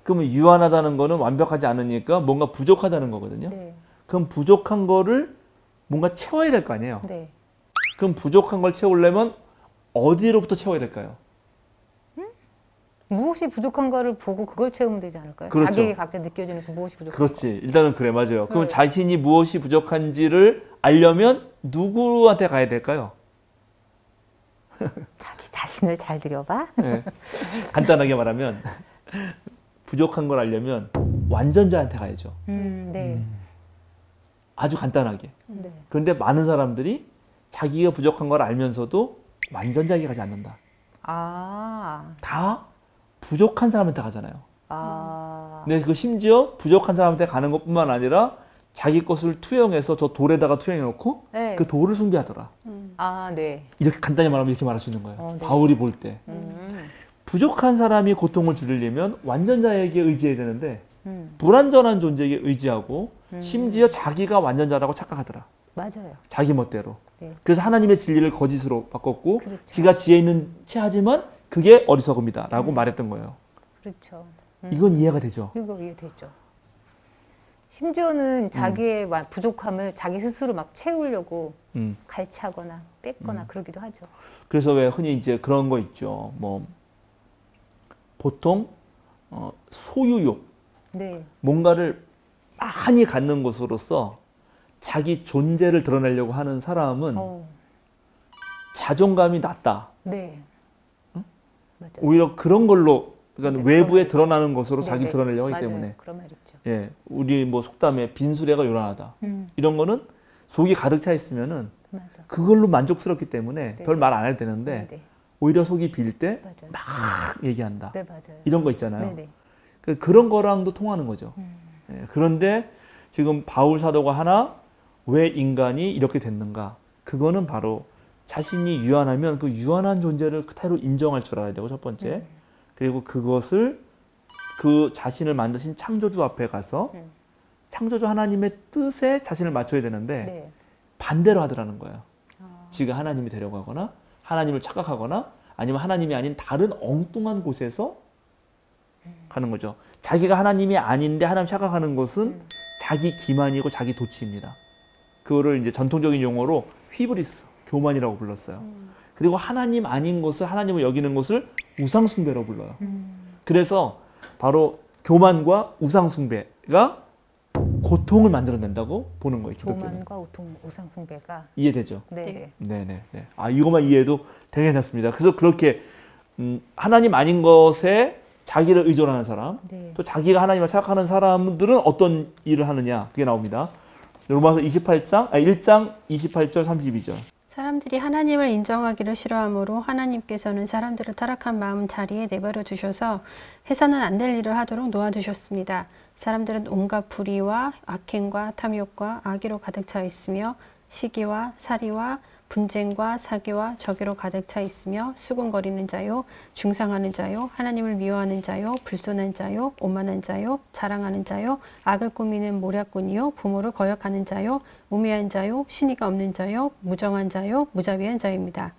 그러면 유한하다는 거는 완벽하지 않으니까 뭔가 부족하다는 거거든요. 네. 그럼 부족한 거를 뭔가 채워야 될 거 아니에요. 네. 그럼 부족한 걸 채우려면 어디로부터 채워야 될까요? 무엇이 부족한 거를 보고 그걸 채우면 되지 않을까요? 그렇죠. 자기에게 각자 느껴지는 그 무엇이 부족한 그렇지. 일단은 그래, 맞아요. 그럼 네. 자신이 무엇이 부족한지를 알려면 누구한테 가야 될까요? 자기 자신을 잘 들여봐. 네. 간단하게 말하면 부족한 걸 알려면 완전자한테 가야죠. 네. 아주 간단하게. 네. 그런데 많은 사람들이 자기가 부족한 걸 알면서도 완전자에게 가지 않는다. 다 부족한 사람한테 가잖아요. 근데 그 심지어 부족한 사람한테 가는 것뿐만 아니라 자기 것을 투영해서 저 돌에다가 투영해놓고 네. 그 돌을 숭배하더라. 네. 이렇게 간단히 말하면 이렇게 말할 수 있는 거예요. 네. 바울이 볼 때. 부족한 사람이 고통을 줄이려면 완전자에게 의지해야 되는데 불완전한 존재에게 의지하고 심지어 자기가 완전자라고 착각하더라. 맞아요. 자기 멋대로. 네. 그래서 하나님의 진리를 거짓으로 바꿨고 그렇죠. 지가 지혜 있는 채 하지만 그게 어리석음이다 라고 말했던 거예요. 그렇죠. 이건 이해가 되죠. 이거 이해되죠. 심지어는 자기의 부족함을 자기 스스로 막 채우려고 갈취하거나 뺏거나 그러기도 하죠. 그래서 왜 흔히 이제 그런 거 있죠. 뭐 보통 소유욕, 네. 뭔가를 많이 갖는 것으로서 자기 존재를 드러내려고 하는 사람은 자존감이 낮다. 네. 맞아요. 오히려 그런 걸로 그러니까 네, 외부에 그런 드러나는 것으로 네, 자기 네. 드러내려고 하기 맞아요. 때문에 그런 말 있죠. 예, 우리 뭐 속담에 빈수레가 요란하다. 이런 거는 속이 가득 차 있으면은 맞아. 그걸로 만족스럽기 때문에 네. 별 말 안 해도 되는데 네. 오히려 속이 빌 때 맞아요. 막 얘기한다. 네, 맞아요. 이런 거 있잖아요. 네, 그런 거랑도 통하는 거죠. 예, 그런데 지금 바울 사도가 하나 왜 인간이 이렇게 됐는가? 그거는 바로 자신이 유한하면 그 유한한 존재를 그대로 인정할 줄 알아야 되고 첫 번째. 그리고 그것을 그 자신을 만드신 창조주 앞에 가서 창조주 하나님의 뜻에 자신을 맞춰야 되는데 네. 반대로 하더라는 거예요. 지가 하나님이 되려고 하거나 하나님을 착각하거나 아니면 하나님이 아닌 다른 엉뚱한 곳에서 가는 거죠. 자기가 하나님이 아닌데 하나님 착각하는 것은 자기 기만이고 자기 도취입니다. 그거를 이제 전통적인 용어로 휘브리스, 교만이라고 불렀어요. 그리고 하나님 아닌 것을 하나님을 여기는 것을 우상숭배라고 불러요. 그래서 바로 교만과 우상숭배가 고통을 만들어낸다고 보는 거예요. 기독교는. 교만과 우상숭배가 이해되죠? 네. 네네. 아 이것만 이해해도 되게 괜찮습니다. 그래서 그렇게 하나님 아닌 것에 자기를 의존하는 사람, 네. 또 자기가 하나님을 생각하는 사람들은 어떤 일을 하느냐 그게 나옵니다. 로마서 1장 28절 32절. 사람들이 하나님을 인정하기를 싫어하므로 하나님께서는 사람들을 타락한 마음 자리에 내버려 두셔서 해서는 안 될 일을 하도록 놓아두셨습니다. 사람들은 온갖 불의와 악행과 탐욕과 악의로 가득 차 있으며 시기와 살이와 분쟁과 사기와 저기로 가득 차 있으며 수군거리는 자요, 중상하는 자요, 하나님을 미워하는 자요, 불손한 자요, 오만한 자요, 자랑하는 자요, 악을 꾸미는 모략꾼이요, 부모를 거역하는 자요, 우매한 자요, 신의가 없는 자요, 무정한 자요, 무자비한 자입니다.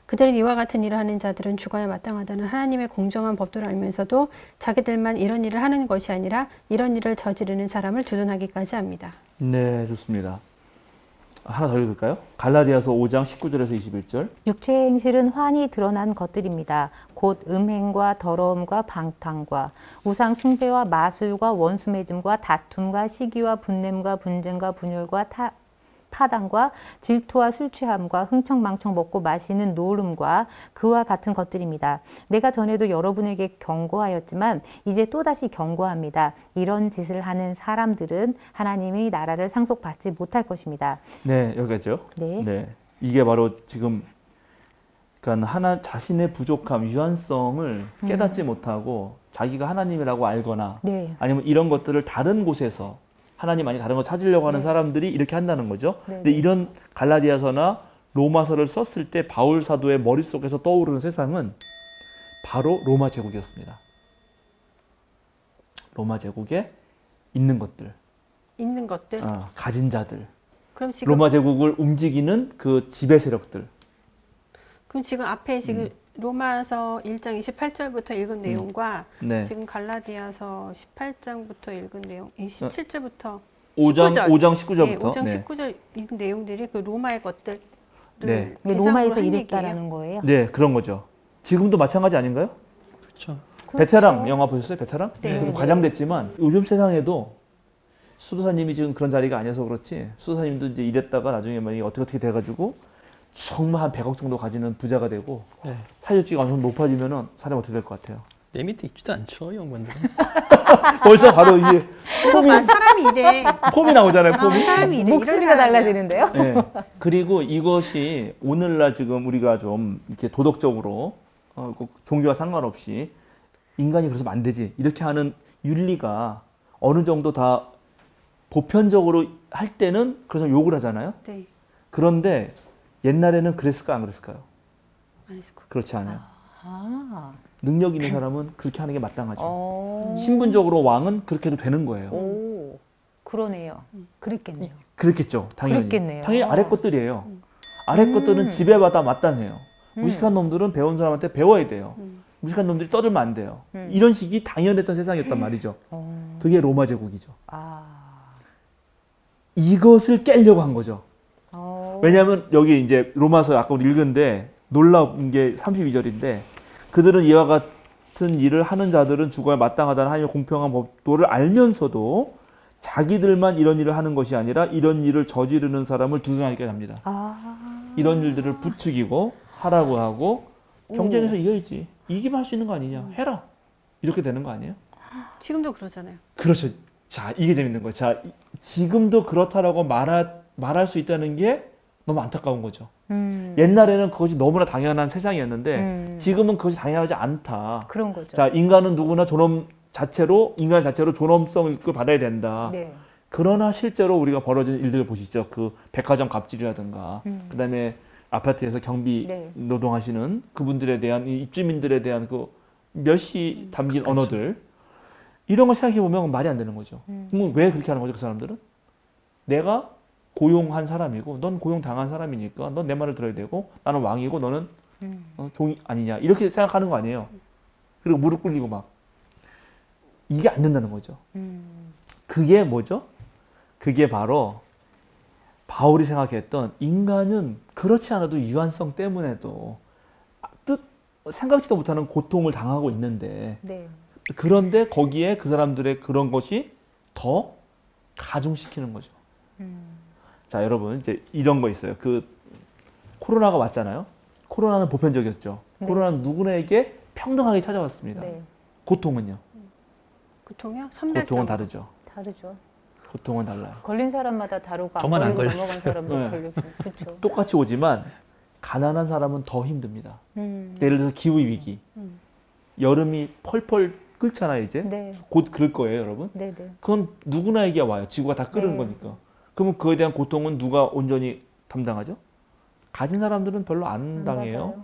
그들은 이와 같은 일을 하는 자들은 죽어야 마땅하다는 하나님의 공정한 법도를 알면서도 자기들만 이런 일을 하는 것이 아니라 이런 일을 저지르는 사람을 두둔하기까지 합니다. 네, 좋습니다. 하나 더 읽을까요? 갈라디아서 5장 19절에서 21절. 육체의 행실은 환히 드러난 것들입니다. 곧 음행과 더러움과 방탕과 우상 숭배와 마술과 원수 맺음과 다툼과 시기와 분냄과 분쟁과 분열과 파당과 질투와 술 취함과 흥청망청 먹고 마시는 노름과 그와 같은 것들입니다. 내가 전에도 여러분에게 경고하였지만 이제 또다시 경고합니다. 이런 짓을 하는 사람들은 하나님의 나라를 상속받지 못할 것입니다. 네, 여기까지요. 네. 이게 바로 지금 그러니까 자신의 부족함, 유한성을 깨닫지 못하고 자기가 하나님이라고 알거나 네. 아니면 이런 것들을 다른 곳에서 하나님 아니 다른 거 찾으려고 하는 사람들이 이렇게 한다는 거죠. 네. 근데 이런 갈라디아서나 로마서를 썼을 때 바울 사도의 머릿속에서 떠오르는 세상은 바로 로마 제국이었습니다. 로마 제국에 있는 것들, 있는 것들. 가진 자들, 그럼 지금 로마 제국을 움직이는 그 지배 세력들. 그럼 지금 앞에 지금 로마서 1장 28절부터 읽은 내용과 네. 지금 갈라디아서 18장부터 읽은 내용, 17절부터 5장 19절 19절부터. 5장 19절 읽은 내용들이 그 로마의 것들을 네. 로마에서 한 이랬다라는 얘기예요. 거예요. 네, 그런 거죠. 지금도 마찬가지 아닌가요? 그렇죠. 베테랑 영화 보셨어요? 베테랑? 네. 좀 과장됐지만 요즘 세상에도 수도사님이 지금 그런 자리가 아니어서 그렇지 수도사님도 이제 이랬다가 나중에 막 어떻게 돼가지고 정말 한 100억 정도 가지는 부자가 되고 네. 사회적지가 엄청 높아지면은 사람이 어떻게 될 것 같아요? 내 밑에 있지도 않죠, 영관들은. 벌써 바로 이게 사람이 이래. 폼이 나오잖아요. 폼이. 사람이 이래. 목소리가 달라지는데요? 네. 그리고 이것이 오늘날 지금 우리가 좀 이렇게 도덕적으로 꼭 종교와 상관없이 인간이 그래서 안 되지 이렇게 하는 윤리가 어느 정도 다 보편적으로 할 때는 그래서 욕을 하잖아요. 네. 그런데 옛날에는 그랬을까 안 그랬을까요? 안 했을 거. 그렇지 않아요. 아. 능력 있는 사람은 그렇게 하는 게 마땅하죠. 오. 신분적으로 왕은 그렇게 해도 되는 거예요. 오. 그러네요. 그랬겠네요. 그랬겠죠. 당연히. 그랬겠네요. 당연히 아래 것들이에요. 아래 것들은 지배받아 마땅해요. 무식한 놈들은 배운 사람한테 배워야 돼요. 무식한 놈들이 떠들면 안 돼요. 이런 식이 당연했던 세상이었단 말이죠. 그게 로마 제국이죠. 아. 이것을 깨려고 한 거죠. 왜냐하면 여기 이제 로마서 아까 우리 읽은데 놀라운 게 32절인데 그들은 이와 같은 일을 하는 자들은 죽어야 마땅하다는 하나님의 공평한 법도를 알면서도 자기들만 이런 일을 하는 것이 아니라 이런 일을 저지르는 사람을 두둔하게 합니다. 이런 일들을 부추기고 하라고 하고 경쟁에서 이겨야지. 이기면 할 수 있는 거 아니냐. 해라. 이렇게 되는 거 아니에요? 지금도 그러잖아요. 그렇죠. 자, 이게 재밌는 거예요. 자, 지금도 그렇다라고 말할 수 있다는 게 너무 안타까운 거죠. 옛날에는 그것이 너무나 당연한 세상이었는데 지금은 그것이 당연하지 않다. 그런 거죠. 자, 인간은 누구나 인간 자체로 존엄성을 받아야 된다. 네. 그러나 실제로 우리가 벌어지는 일들을 보시죠. 그 백화점 갑질이라든가 그다음에 아파트에서 경비 네. 노동하시는 그분들에 대한 이 입주민들에 대한 그 멸시 담긴 언어들 이런 거 생각해 보면 말이 안 되는 거죠. 그럼 왜 그렇게 하는 거죠, 그 사람들은? 내가 고용한 사람이고 넌 고용당한 사람이니까 넌 내 말을 들어야 되고 나는 왕이고 너는 종이 아니냐 이렇게 생각하는 거 아니에요. 그리고 무릎 꿇리고 막 이게 안 된다는 거죠. 그게 뭐죠? 그게 바로 바울이 생각했던 인간은 그렇지 않아도 유한성 때문에도 생각지도 못하는 고통을 당하고 있는데 네. 그런데 거기에 그 사람들의 그런 것이 더 가중시키는 거죠. 자, 여러분 이제 이런 거 있어요. 그 코로나가 왔잖아요. 코로나는 보편적이었죠. 네. 코로나는 누구에게 평등하게 찾아왔습니다. 네. 고통은요? 고통이요? 고통은 다르죠. 다르죠. 고통은 달라요. 걸린 사람마다 다르고 안 저만 안 걸리고 걸렸어요. 넘어간 사람도 네. 걸리고 그렇죠. 똑같이 오지만 가난한 사람은 더 힘듭니다. 예를 들어서 기후 위기, 여름이 펄펄 끓잖아요. 이제 네. 곧 그럴 거예요, 여러분. 네, 네. 그건 누구나에게 와요. 지구가 다 끓는 네. 거니까. 그러면 그에 대한 고통은 누가 온전히 담당하죠? 가진 사람들은 별로 안 당해요. 맞아요.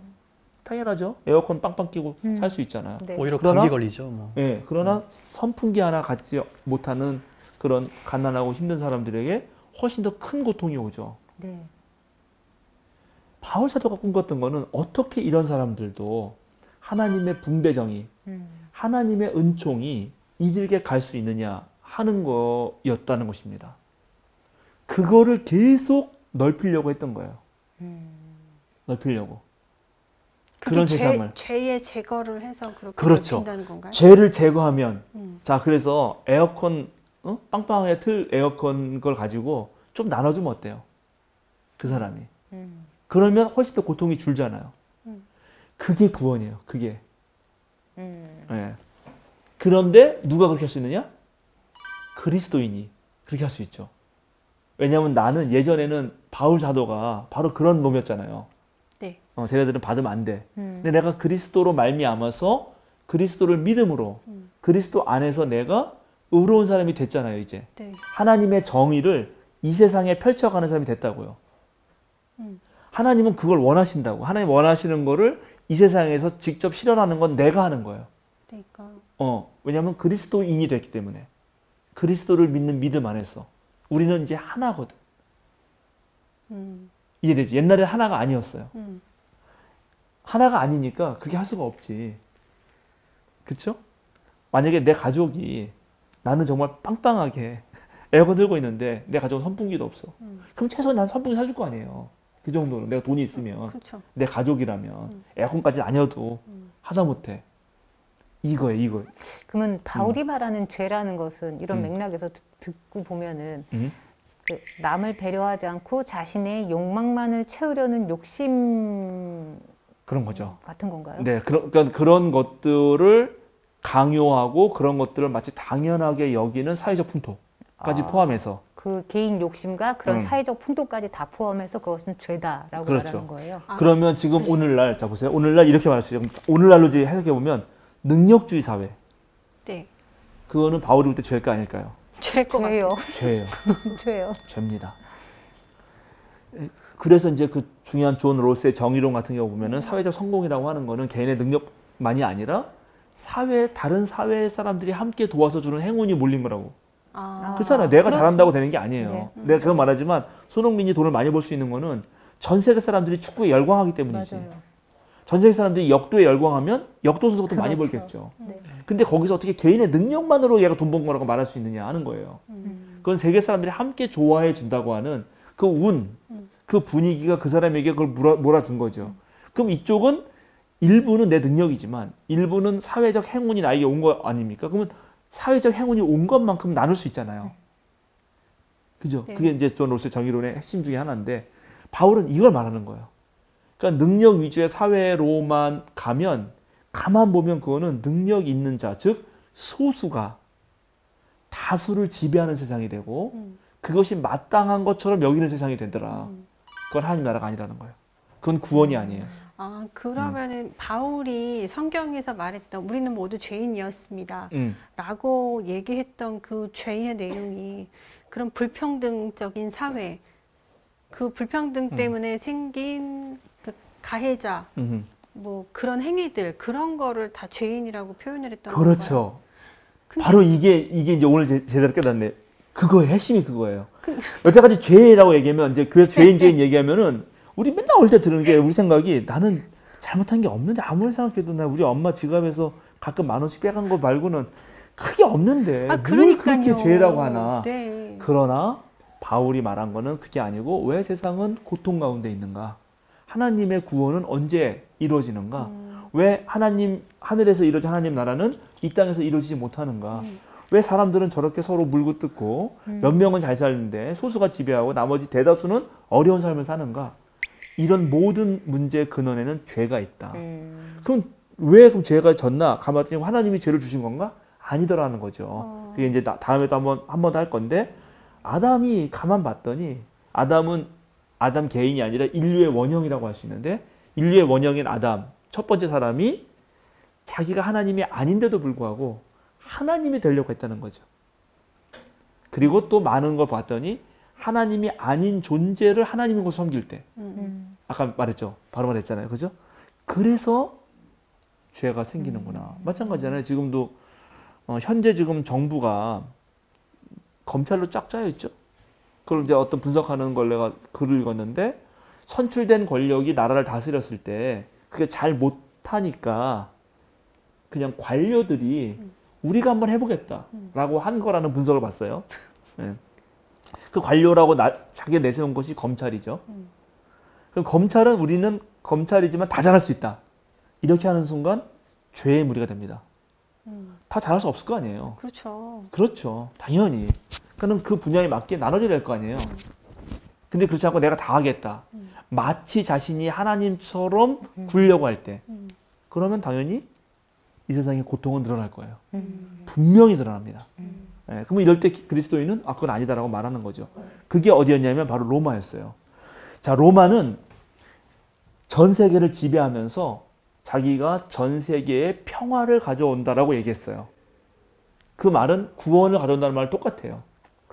당연하죠. 에어컨 빵빵 끼고 살 수 있잖아요. 네. 오히려 그러나- 감기 걸리죠. 뭐. 예, 그러나 선풍기 하나 갖지 못하는 그런 가난하고 힘든 사람들에게 훨씬 더 큰 고통이 오죠. 네. 바울 사도가 꿈꿨던 거는 어떻게 이런 사람들도 하나님의 분배정의, 하나님의 은총이 이들에게 갈 수 있느냐 하는 거였다는 것입니다. 그거를 계속 넓히려고 했던 거예요. 넓히려고. 그런 세상을. 죄의 제거를 해서 그렇게 그렇죠. 넓힌다는 건가요? 죄를 제거하면 음. 자, 그래서 에어컨 빵빵하게 틀 에어컨 걸 가지고 좀 나눠주면 어때요? 그 사람이. 그러면 훨씬 더 고통이 줄잖아요. 그게 구원이에요. 그게. 예. 그런데 누가 그렇게 할 수 있느냐? 그리스도인이 그렇게 할 수 있죠. 왜냐하면 나는 예전에는 바울 사도가 바로 그런 놈이었잖아요. 네. 쟤네들은 받으면 안 돼. 근데 내가 그리스도로 말미암아서 그리스도를 믿음으로 그리스도 안에서 내가 의로운 사람이 됐잖아요. 이제 네. 하나님의 정의를 이 세상에 펼쳐가는 사람이 됐다고요. 하나님은 그걸 원하신다고. 하나님 원하시는 거를 이 세상에서 직접 실현하는 건 내가 하는 거예요. 그러니까 왜냐하면 그리스도인이 됐기 때문에 그리스도를 믿는 믿음 안에서 우리는 이제 하나거든. 이해되지? 옛날에 하나가 아니었어요. 하나가 아니니까 그렇게 할 수가 없지. 그쵸? 만약에 내 가족이 나는 정말 빵빵하게 에어컨 들고 있는데 내 가족은 선풍기도 없어. 그럼 최소한 난 선풍기 사줄 거 아니에요. 그 정도로 내가 돈이 있으면 그렇죠. 내 가족이라면 에어컨까지는 아니어도 하다못해 이거예요. 그러면 바울이 말하는 죄라는 것은 이런 맥락에서 듣고 보면은 그 남을 배려하지 않고 자신의 욕망만을 채우려는 욕심 그런 거죠. 같은 건가요? 네, 그러니까 그런 것들을 강요하고 그런 것들을 마치 당연하게 여기는 사회적 풍토까지 포함해서 그 개인 욕심과 그런 사회적 풍토까지 다 포함해서 그것은 죄다라고 그렇죠. 말하는 거예요. 그러면 지금 오늘날 자 보세요. 오늘날 이렇게 말할 수 있어요. 오늘날로 이제 해석해 보면 능력주의 사회. 네. 그거는 바울이 볼 때 죄일까 아닐까요? 죄일 것 죄요. 같아요. 죄예요. 죄요. 죄입니다. 그래서 이제 그 중요한 존 롤스의 정의론 같은 경우 보면은 사회적 성공이라고 하는 거는 개인의 능력만이 아니라 다른 사회 사람들이 함께 도와서 주는 행운이 몰린 거라고. 그렇잖아요. 내가 잘한다고 되는 게 아니에요. 네. 내가 그건 말하지만 손흥민이 돈을 많이 벌 수 있는 거는 전 세계 사람들이 축구에 열광하기 때문이지. 맞아요. 전 세계 사람들이 역도에 열광하면 역도 선수가 더 많이 그렇죠. 벌겠죠. 네. 근데 거기서 어떻게 개인의 능력만으로 얘가 돈 번 거라고 말할 수 있느냐 하는 거예요. 그건 세계 사람들이 함께 좋아해 준다고 하는 그 운, 그 분위기가 그 사람에게 그걸 몰아준 거죠. 그럼 이쪽은 일부는 내 능력이지만 일부는 사회적 행운이 나에게 온 거 아닙니까? 그러면 사회적 행운이 온 것만큼 나눌 수 있잖아요. 그죠? 네. 그게 이제 존 로스의 정의론의 핵심 중에 하나인데 바울은 이걸 말하는 거예요. 그러니까 능력 위주의 사회로만 가면 가만 보면 그거는 능력 있는 자, 즉 소수가 다수를 지배하는 세상이 되고 그것이 마땅한 것처럼 여기는 세상이 되더라. 그건 하나님 나라가 아니라는 거예요. 그건 구원이 아니에요. 아, 그러면은 바울이 성경에서 말했던 우리는 모두 죄인이었습니다. 라고 얘기했던 그 죄의 내용이 그런 불평등적인 사회, 그 불평등 때문에 생긴 그 가해자, 뭐 그런 행위들, 그런 거를 다 죄인이라고 표현을 했던 거예요. 그렇죠. 바로 이게 이제 오늘 제대로 깨닫네. 그거의 핵심이 그거예요. 여태까지 죄라고 얘기하면 이제 교회 죄인 얘기하면은 우리 맨날 올 때 들은 게 우리 생각이 나는 잘못한 게 없는데 아무리 생각해도 나 우리 엄마 지갑에서 가끔 10,000원씩 빼간 거 말고는 크게 없는데 뭘 그렇게 죄라고 하나. 네. 그러나 바울이 말한 거는 그게 아니고 왜 세상은 고통 가운데 있는가? 하나님의 구원은 언제 이루어지는가? 왜 하나님 하늘에서 이루어진 하나님 나라는 이 땅에서 이루어지지 못하는가? 왜 사람들은 저렇게 서로 물고 뜯고 몇 명은 잘 사는데 소수가 지배하고 나머지 대다수는 어려운 삶을 사는가? 이런 모든 문제의 근원에는 죄가 있다. 그럼 왜 그럼 죄가 졌나? 가만히 하나님이 죄를 주신 건가? 아니더라는 거죠. 그게 이제 다음에도 한 번 더 할 건데 아담이 가만 봤더니 아담은 아담 개인이 아니라 인류의 원형이라고 할 수 있는데 인류의 원형인 아담 첫 번째 사람이 자기가 하나님이 아닌데도 불구하고 하나님이 되려고 했다는 거죠. 그리고 또 많은 걸 봤더니 하나님이 아닌 존재를 하나님인 것을 섬길 때 아까 말했죠. 바로 말했잖아요. 그죠? 그래서 죄가 생기는구나. 마찬가지잖아요. 지금도 현재 지금 정부가 검찰로 쫙 짜여 있죠. 그걸 이제 어떤 분석하는 걸 내가 글을 읽었는데 선출된 권력이 나라를 다스렸을 때 그게 잘 못하니까 그냥 관료들이 우리가 한번 해보겠다라고 한 거라는 분석을 봤어요. 네. 그 관료라고 자기가 내세운 것이 검찰이죠. 그럼 검찰은 우리는 검찰이지만 다 잘할 수 있다. 이렇게 하는 순간 죄의 무리가 됩니다. 다 잘할 수 없을 거 아니에요. 그렇죠. 그렇죠. 당연히. 그럼 그 분야에 맞게 나눠져야 될 거 아니에요. 근데 그렇지 않고 내가 다 하겠다. 마치 자신이 하나님처럼 굴려고 할 때. 그러면 당연히 이 세상에 고통은 늘어날 거예요. 분명히 늘어납니다. 네, 그러면 이럴 때 그리스도인은 그건 아니다라고 말하는 거죠. 그게 어디였냐면 바로 로마였어요. 자, 로마는 전 세계를 지배하면서 자기가 전 세계에 평화를 가져온다라고 얘기했어요. 그 말은 구원을 가져온다는 말은 똑같아요.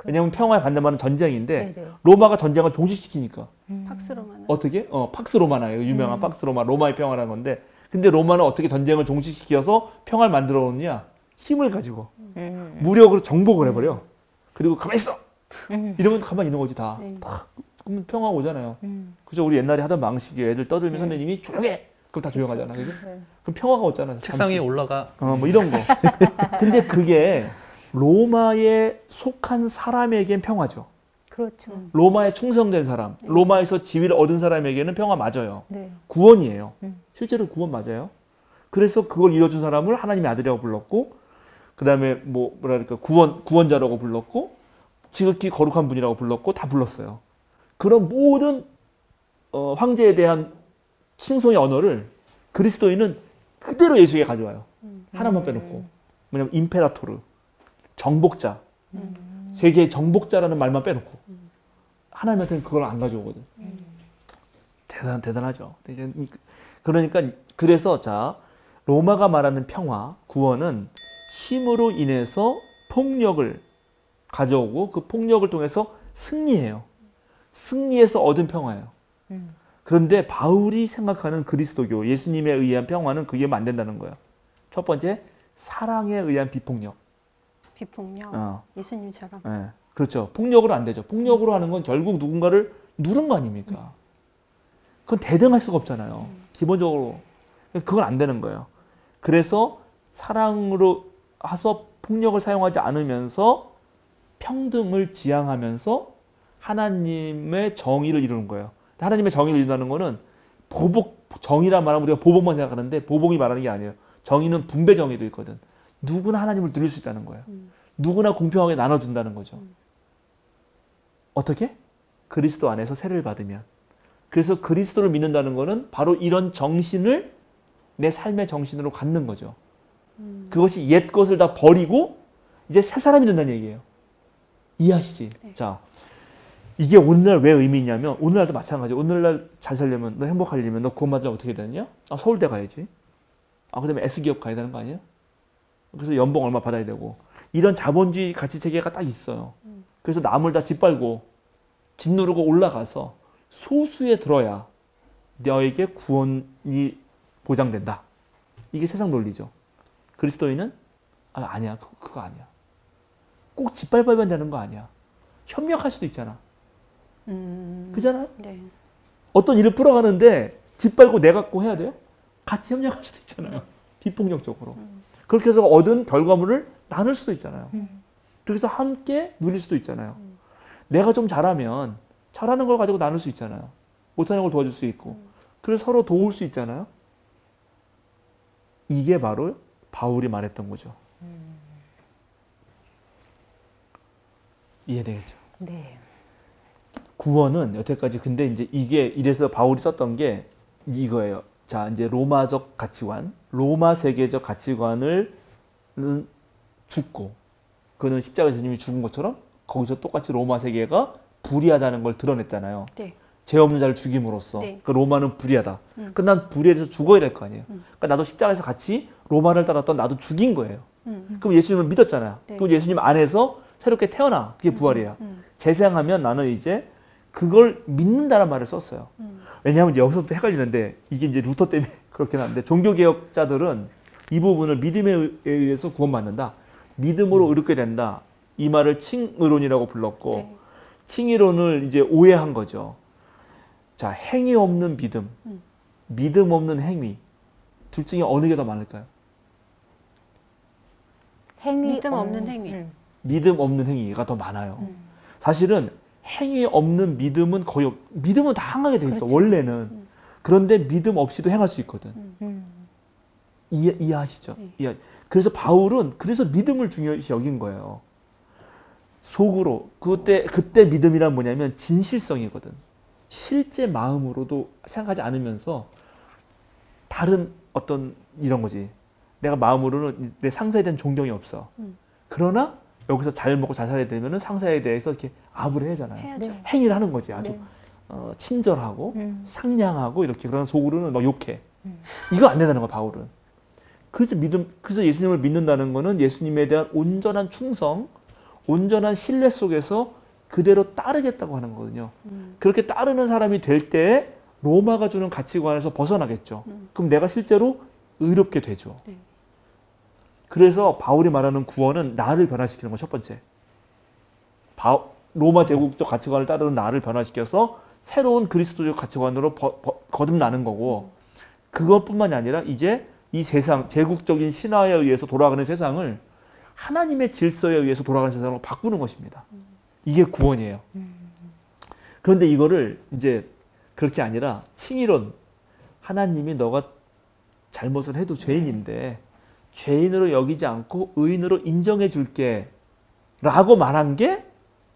왜냐하면 평화의 반대말은 전쟁인데 네네. 로마가 전쟁을 종식시키니까. 팍스 로마는. 어떻게? 팍스 로마나요. 유명한 팍스 로마, 로마의 평화라는 건데 근데 로마는 어떻게 전쟁을 종식시켜서 평화를 만들어 오느냐? 힘을 가지고 무력으로 정복을 해버려. 그리고 가만히 있어. 이러면 가만히 있는 거지 다. 네. 그러면 평화가 오잖아요. 그죠? 우리 옛날에 하던 방식이 애들 떠들면 선생님이 조용해. 그럼 다 조용하잖아. 그죠? 그럼 평화가 오잖아. 책상 위에 잠시. 올라가. 뭐 이런 거. 근데 그게 로마에 속한 사람에겐 평화죠. 그렇죠. 로마에 충성된 사람, 로마에서 지위를 얻은 사람에게는 평화 맞아요. 네. 구원이에요. 실제로 구원 맞아요. 그래서 그걸 이뤄준 사람을 하나님의 아들이라고 불렀고, 그 다음에 뭐랄까 구원자라고 불렀고, 지극히 거룩한 분이라고 불렀고, 다 불렀어요. 그런 모든 황제에 대한 칭송의 언어를 그리스도인은 그대로 예수에게 가져와요. 하나만 빼놓고. 뭐냐면 임페라토르, 정복자, 세계의 정복자라는 말만 빼놓고 하나님한테는 그걸 안 가져오거든. 대단하죠. 그러니까 그래서 자 로마가 말하는 평화, 구원은 힘으로 인해서 폭력을 가져오고 그 폭력을 통해서 승리해요. 승리해서 얻은 평화예요. 그런데 바울이 생각하는 그리스도교, 예수님에 의한 평화는 그게 안 된다는 거예요. 첫 번째, 사랑에 의한 비폭력. 비폭력. 예수님처럼. 네, 그렇죠. 폭력으로 안 되죠. 폭력으로 하는 건 결국 누군가를 누른 거 아닙니까? 그건 대등할 수가 없잖아요. 기본적으로. 그건 안 되는 거예요. 그래서 사랑으로 해서 폭력을 사용하지 않으면서 평등을 지향하면서 하나님의 정의를 이루는 거예요. 하나님의 정의를 이룬다는 거는 보복, 정의란 말하면 우리가 보복만 생각하는데 보복이 말하는 게 아니에요. 정의는 분배 정의도 있거든. 누구나 하나님을 누릴 수 있다는 거예요. 누구나 공평하게 나눠준다는 거죠. 어떻게? 그리스도 안에서 세례를 받으면. 그래서 그리스도를 믿는다는 거는 바로 이런 정신을 내 삶의 정신으로 갖는 거죠. 그것이 옛 것을 다 버리고 이제 새 사람이 된다는 얘기예요. 이해하시지? 네. 자, 이게 오늘날 왜 의미 있냐면 오늘날도 마찬가지예요. 오늘날 잘 살려면, 너 행복하려면 너 구원받으려면 어떻게 해야 되느냐? 아, 서울대 가야지. 아, 그 다음에 S기업 가야 되는 거 아니에요? 그래서 연봉 얼마 받아야 되고 이런 자본주의 가치 체계가 딱 있어요. 그래서 남을 다 짓밟고 짓누르고 올라가서 소수에 들어야 너에게 구원이 보장된다. 이게 세상 논리죠. 그리스도인은 아니야. 그거 아니야. 꼭 짓밟아야 되는 거 아니야. 협력할 수도 있잖아. 그잖아요? 네. 어떤 일을 풀어가는데 짓밟고 내 갖고 해야 돼요? 같이 협력할 수도 있잖아요. 비폭력적으로. 그렇게 해서 얻은 결과물을 나눌 수도 있잖아요. 그래서 함께 누릴 수도 있잖아요. 내가 좀 잘하면 잘하는 걸 가지고 나눌 수 있잖아요. 못하는 걸 도와줄 수 있고. 그래서 서로 도울 수 있잖아요. 이게 바로 바울이 말했던 거죠. 이해되겠죠? 네. 구원은 여태까지 근데 이제 이게 이래서 바울이 썼던 게 이거예요. 자, 이제 로마적 가치관, 로마 세계적 가치관을 죽고 그는 십자가에서 예수님이 죽은 것처럼 거기서 똑같이 로마 세계가 불의하다는 걸 드러냈잖아요. 네. 죄 없는 자를 죽임으로써 네. 그 로마는 불의하다. 그럼 난 불의해서 죽어야 될 거 아니에요. 그러니까 나도 십자가에서 같이 로마를 따랐던 나도 죽인 거예요. 그럼 예수님을 믿었잖아요. 네. 그럼 예수님 안에서 새롭게 태어나. 그게 부활이야. 재생하면 나는 이제 그걸 믿는다는 말을 썼어요. 왜냐하면 이제 여기서부터 헷갈리는데 이게 이제 루터 때문에 그렇긴 한데 종교개혁자들은 이 부분을 믿음에 의해서 구원받는다. 믿음으로 의롭게 된다. 이 말을 칭의론이라고 불렀고 네. 칭의론을 이제 오해한 거죠. 자, 행위 없는 믿음, 믿음 없는 행위. 둘 중에 어느 게 더 많을까요? 믿음 없는 행위. 믿음 없는 행위가 더 많아요. 사실은 행위 없는 믿음은 거의 믿음은 다 행하게 돼 있어. 그렇죠. 원래는. 그런데 믿음 없이도 행할 수 있거든. 이해하시죠? 네. 그래서 바울은 그래서 믿음을 중요시 여긴 거예요. 속으로 그때 믿음이란 뭐냐면 진실성이거든. 실제 마음으로도 생각하지 않으면서 다른 어떤 이런 거지. 내가 마음으로는 내 상사에 대한 존경이 없어. 그러나 여기서 잘 먹고 잘 살아야 되면은 상사에 대해서 이렇게 아부를 해야잖아요. 해야죠. 네. 행위를 하는 거지. 아주 네. 친절하고 상냥하고 이렇게 그런 속으로는 막 욕해. 이거 안 된다는 거야, 바울은. 그래서 예수님을 믿는다는 거는 예수님에 대한 온전한 충성, 온전한 신뢰 속에서 그대로 따르겠다고 하는 거거든요. 그렇게 따르는 사람이 될 때 로마가 주는 가치관에서 벗어나겠죠. 그럼 내가 실제로 의롭게 되죠. 네. 그래서 바울이 말하는 구원은 나를 변화시키는 거 첫 번째. 로마 제국적 가치관을 따르는 나를 변화시켜서 새로운 그리스도적 가치관으로 거듭나는 거고 그것뿐만이 아니라 이제 이 세상, 제국적인 신화에 의해서 돌아가는 세상을 하나님의 질서에 의해서 돌아가는 세상으로 바꾸는 것입니다. 이게 구원이에요. 그런데 이거를 이제 그렇게 아니라 칭의론, 하나님이 너가 잘못을 해도 죄인인데 죄인으로 여기지 않고 의인으로 인정해 줄게 라고 말한 게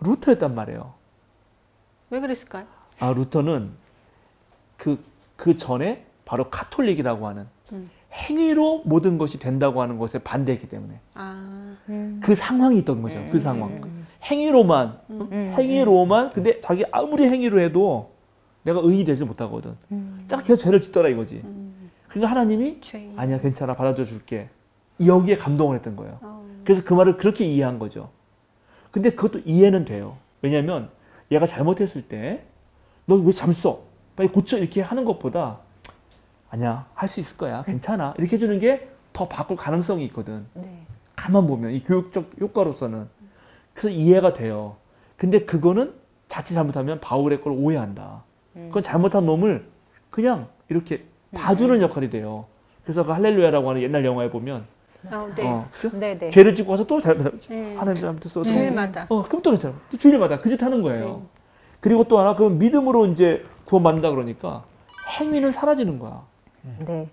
루터였단 말이에요. 왜 그랬을까요? 아, 루터는 그 전에 바로 카톨릭이라고 하는 행위로 모든 것이 된다고 하는 것에 반대했기 때문에 그 상황이 있던 거죠. 그 상황. 행위로만 근데 자기 아무리 행위로 해도 내가 의인이 되지 못하거든. 딱 계속 죄를 짓더라 이거지. 그러니까 하나님이 죄인. 아니야 괜찮아 받아줘 줄게. 여기에 감동을 했던 거예요. 그래서 그 말을 그렇게 이해한 거죠. 근데 그것도 이해는 돼요. 왜냐하면 얘가 잘못했을 때 너 왜 잠수 빨리 고쳐 이렇게 하는 것보다 아니야 할 수 있을 거야 괜찮아 이렇게 해주는 게 더 바꿀 가능성이 있거든. 네. 가만 보면 이 교육적 효과로서는 그래서 이해가 돼요. 근데 그거는 자칫 잘못하면 바울의 걸 오해한다. 그건 잘못한 놈을 그냥 이렇게 봐주는 역할이 돼요. 그래서 그 할렐루야라고 하는 옛날 영화에 보면 네. 그죠? 네, 네. 죄를 짓고 와서 또 잘못하면 네. 하나님 잘못했어. 주일마다. 그럼 또 괜찮아. 또 주일마다 그 짓 하는 거예요. 네. 그리고 또 하나 그럼 믿음으로 이제 구원받는다 그러니까 행위는 사라지는 거야. 네.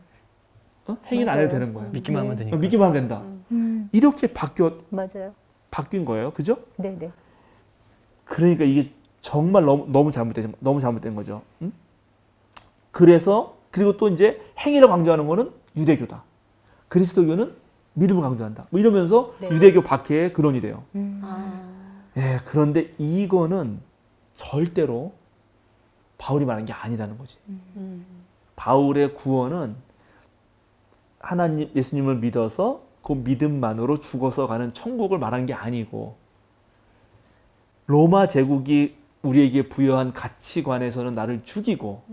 행위는 안 해도 맞아요. 되는 거야. 믿기만 하면 되니까. 믿기만 하면 된다. 이렇게 맞아요. 바뀐 거예요. 그죠? 네, 네. 그러니까 이게 정말 너무 잘못된 거죠. 응? 그래서 그리고 또 이제 행위를 강조하는 거는 유대교다. 그리스도교는 믿음을 강조한다. 뭐 이러면서 네. 유대교 박해의 근원이래요. 아, 예, 그런데 이거는 절대로 바울이 말한 게 아니라는 거지. 바울의 구원은 하나님, 예수님을 믿어서 그 믿음만으로 죽어서 가는 천국을 말한 게 아니고 로마 제국이 우리에게 부여한 가치관에서는 나를 죽이고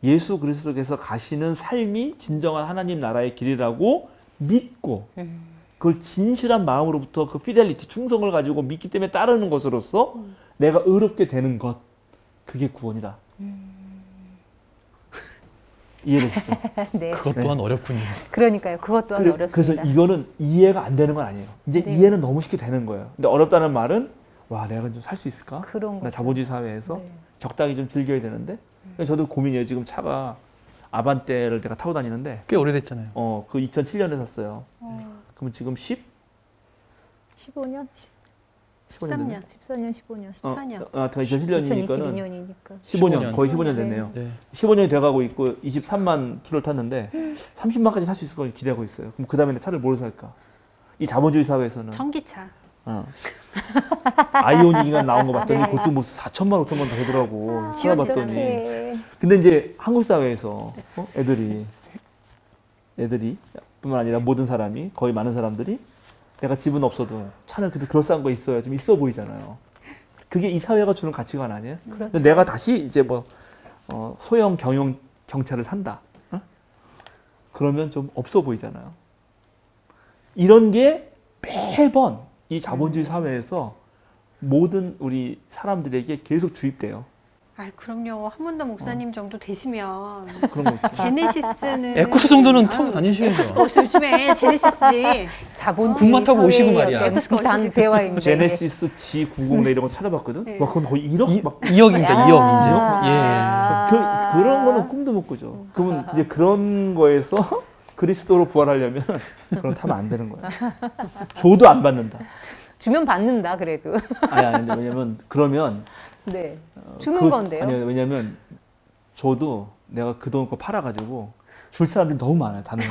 예수 그리스도께서 가시는 삶이 진정한 하나님 나라의 길이라고 믿고 그걸 진실한 마음으로부터 그 피델리티, 충성을 가지고 믿기 때문에 따르는 것으로서 내가 의롭게 되는 것, 그게 구원이다. 이해되시죠? 네. 그것 또한 어렵군요. 그러니까요. 그것 또한 어렵습니다. 그래서 이거는 이해가 안 되는 건 아니에요. 이제 네. 이해는 너무 쉽게 되는 거예요. 근데 어렵다는 말은 와, 내가 좀 살 수 있을까? 그런 나 거죠. 자본주의 사회에서 네. 적당히 좀 즐겨야 되는데 그래서 저도 고민이에요. 지금 차가 아반떼를 내가 타고 다니는데 꽤 오래됐잖아요. 그 2007년에 샀어요. 그러면 지금 15년? 13년. 14년, 15년. 14년. 2007년이니까는 2022년이니까. 15년, 거의 15년 15년. 됐네요. 네. 15년이 돼가고 있고 23만 킬로를 탔는데 30만까지 탈 수 있을 걸 기대하고 있어요. 그럼 그 다음에 차를 뭘 살까? 이 자본주의 사회에서는 전기차. 아이오닉이 나온 거 봤더니 네. 그것도 무슨 4천만, 5천만 더 되더라고. 찾아봤더니. 어떡해. 근데 이제 한국 사회에서 애들이 뿐만 아니라 모든 사람이 거의 많은 사람들이 내가 집은 없어도 차는 그래도 그럴싸한 거 있어야 좀 있어 보이잖아요. 그게 이 사회가 주는 가치관 아니에요? 그렇죠. 근데 내가 다시 이제 뭐 소형 경용 경차를 산다. 그러면 좀 없어 보이잖아요. 이런 게 매번 이 자본주의 사회에서 모든 우리 사람들에게 계속 주입돼요. 아, 그럼요. 한문도 목사님 정도 되시면 그런 거 있죠. 제네시스는 에쿠스 정도는 타고 다니시는 에쿠스가 거예요. 없어 요즘에 제네시스지. 자본주의 군마 타고 오시고 말이야. 사회의 단 대화입니다. 제네시스 G90 이런 거 찾아봤거든. 네. 와, 그건 거의 1억 막 2억입니다. 2억 인정. 아. 그런 거는 꿈도 못 꾸죠. 그러면 이제 그런 거에서 그리스도로 부활하려면 그런 타면 안 되는 거야. 줘도 안 받는다. 주면 받는다 그래도. 아니, 왜냐면 그러면 네. 주는 건데요. 아니요, 왜냐면 저도 내가 그 돈 거 팔아가지고 줄 사람들이 너무 많아요. 다른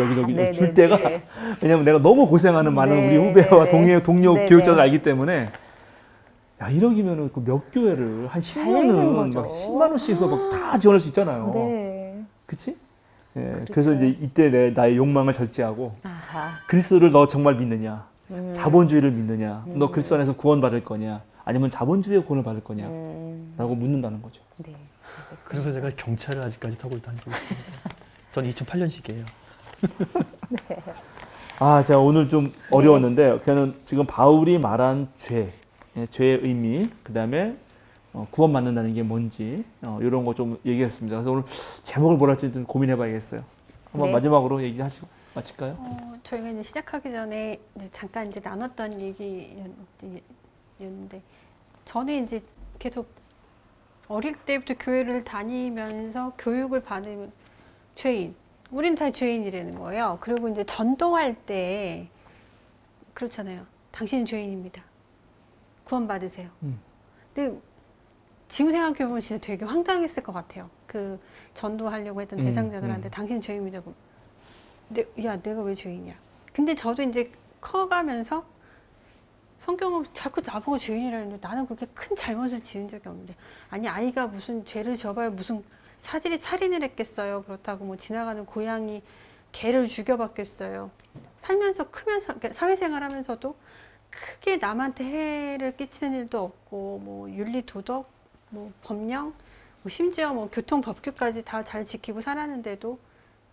여기저기 네, 줄 네, 때가 네. 왜냐면 내가 너무 고생하는 많은 네, 우리 후배와 네, 네. 동료 네, 교육자들 네. 알기 때문에 야 1억이면은 그 몇 교회를 한 잘 되는 10년은 거죠. 막 10만 원씩 해서 막 다 지원할 수 있잖아요. 네. 그치? 예, 그렇죠. 그래서 이제 이때 나의 욕망을 절제하고 아하. 그리스도를 너 정말 믿느냐? 자본주의를 믿느냐? 너 그리스도 안에서 구원받을 거냐? 아니면 자본주의의 구원을 받을 거냐? 라고 묻는다는 거죠. 네. 그래서 제가 경차를 아직까지 타고 다니고 있습니다. 전 2008년식이에요. 제가 오늘 좀 어려웠는데 저는 지금 바울이 말한 죄의 의미, 그 다음에 구원받는다는 게 뭔지 이런 거 좀 얘기했습니다. 그래서 오늘 제목을 뭘 할지 좀 고민해봐야겠어요. 한번 네. 마지막으로 얘기하시고 마칠까요? 저희가 이제 시작하기 전에 이제 잠깐 이제 나눴던 얘기였는데 저는 이제 계속 어릴 때부터 교회를 다니면서 교육을 받은 죄인, 우린 다 죄인이라는 거예요. 그리고 이제 전도할 때 그렇잖아요. 당신은 죄인입니다. 구원받으세요. 근데 지금 생각해보면 진짜 되게 황당했을 것 같아요. 그 전도하려고 했던 대상자들한테 당신은 죄인입니다. 근데 야, 내가 왜 죄인이야? 근데 저도 이제 커가면서 성경을 자꾸 나보고 죄인이라는데 나는 그렇게 큰 잘못을 지은 적이 없는데 아니 아이가 무슨 죄를 져봐야 무슨 사들이 살인을 했겠어요. 그렇다고 뭐 지나가는 고양이 개를 죽여봤겠어요. 살면서 크면서 그러니까 사회생활하면서도 크게 남한테 해를 끼치는 일도 없고 뭐 윤리 도덕 뭐 법령 뭐 심지어 뭐 교통 법규까지 다 잘 지키고 살았는데도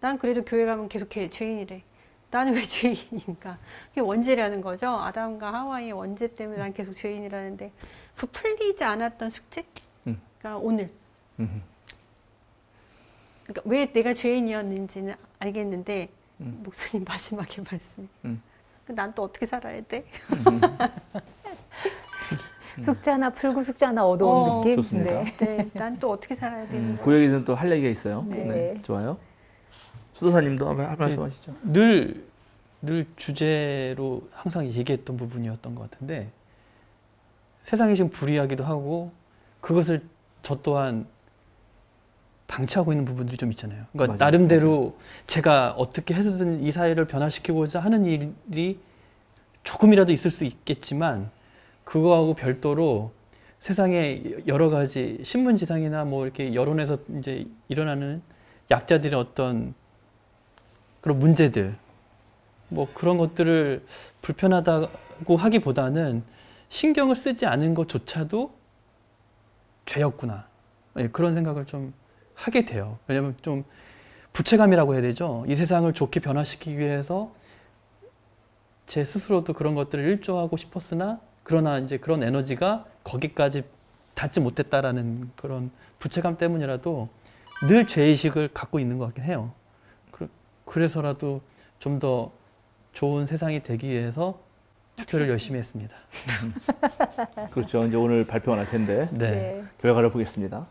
난 그래도 교회 가면 계속 죄인이래. 나는 왜 죄인인가? 그게 원죄라는 거죠. 아담과 하와의 원죄 때문에 난 계속 죄인이라는데 그 풀리지 않았던 숙제가 오늘. 그러니까 왜 내가 죄인이었는지는 알겠는데 목사님 마지막에 말씀이 난 또 어떻게 살아야 돼? 숙제 하나 풀고 숙제 하나 얻어온 느낌. 좋습니다. 네. 네, 난 또 어떻게 살아야 되는지. 그 얘기는 또 할 얘기가 있어요. 네. 네. 좋아요. 수도사님도 한번 말씀하시죠. 늘 주제로 항상 얘기했던 부분이었던 것 같은데 세상이 지금 불이하기도 하고 그것을 저 또한 방치하고 있는 부분들이 좀 있잖아요. 그러니까 맞아요. 나름대로 제가 어떻게 해서든 이 사회를 변화시키고자 하는 일이 조금이라도 있을 수 있겠지만 그거하고 별도로 세상에 여러 가지 신문지상이나 뭐 이렇게 여론에서 이제 일어나는 약자들의 어떤 그런 문제들 뭐 그런 것들을 불편하다고 하기보다는 신경을 쓰지 않은 것조차도 죄였구나. 예, 그런 생각을 좀 하게 돼요. 왜냐하면 좀 부채감이라고 해야 되죠. 이 세상을 좋게 변화시키기 위해서 제 스스로도 그런 것들을 일조하고 싶었으나 그러나 이제 그런 에너지가 거기까지 닿지 못했다라는 그런 부채감 때문이라도 늘 죄의식을 갖고 있는 것 같긴 해요. 그래서라도 좀 더 좋은 세상이 되기 위해서 투표를 열심히 했습니다. 그렇죠. 이제 오늘 발표가 날 텐데 네. 결과를 보겠습니다.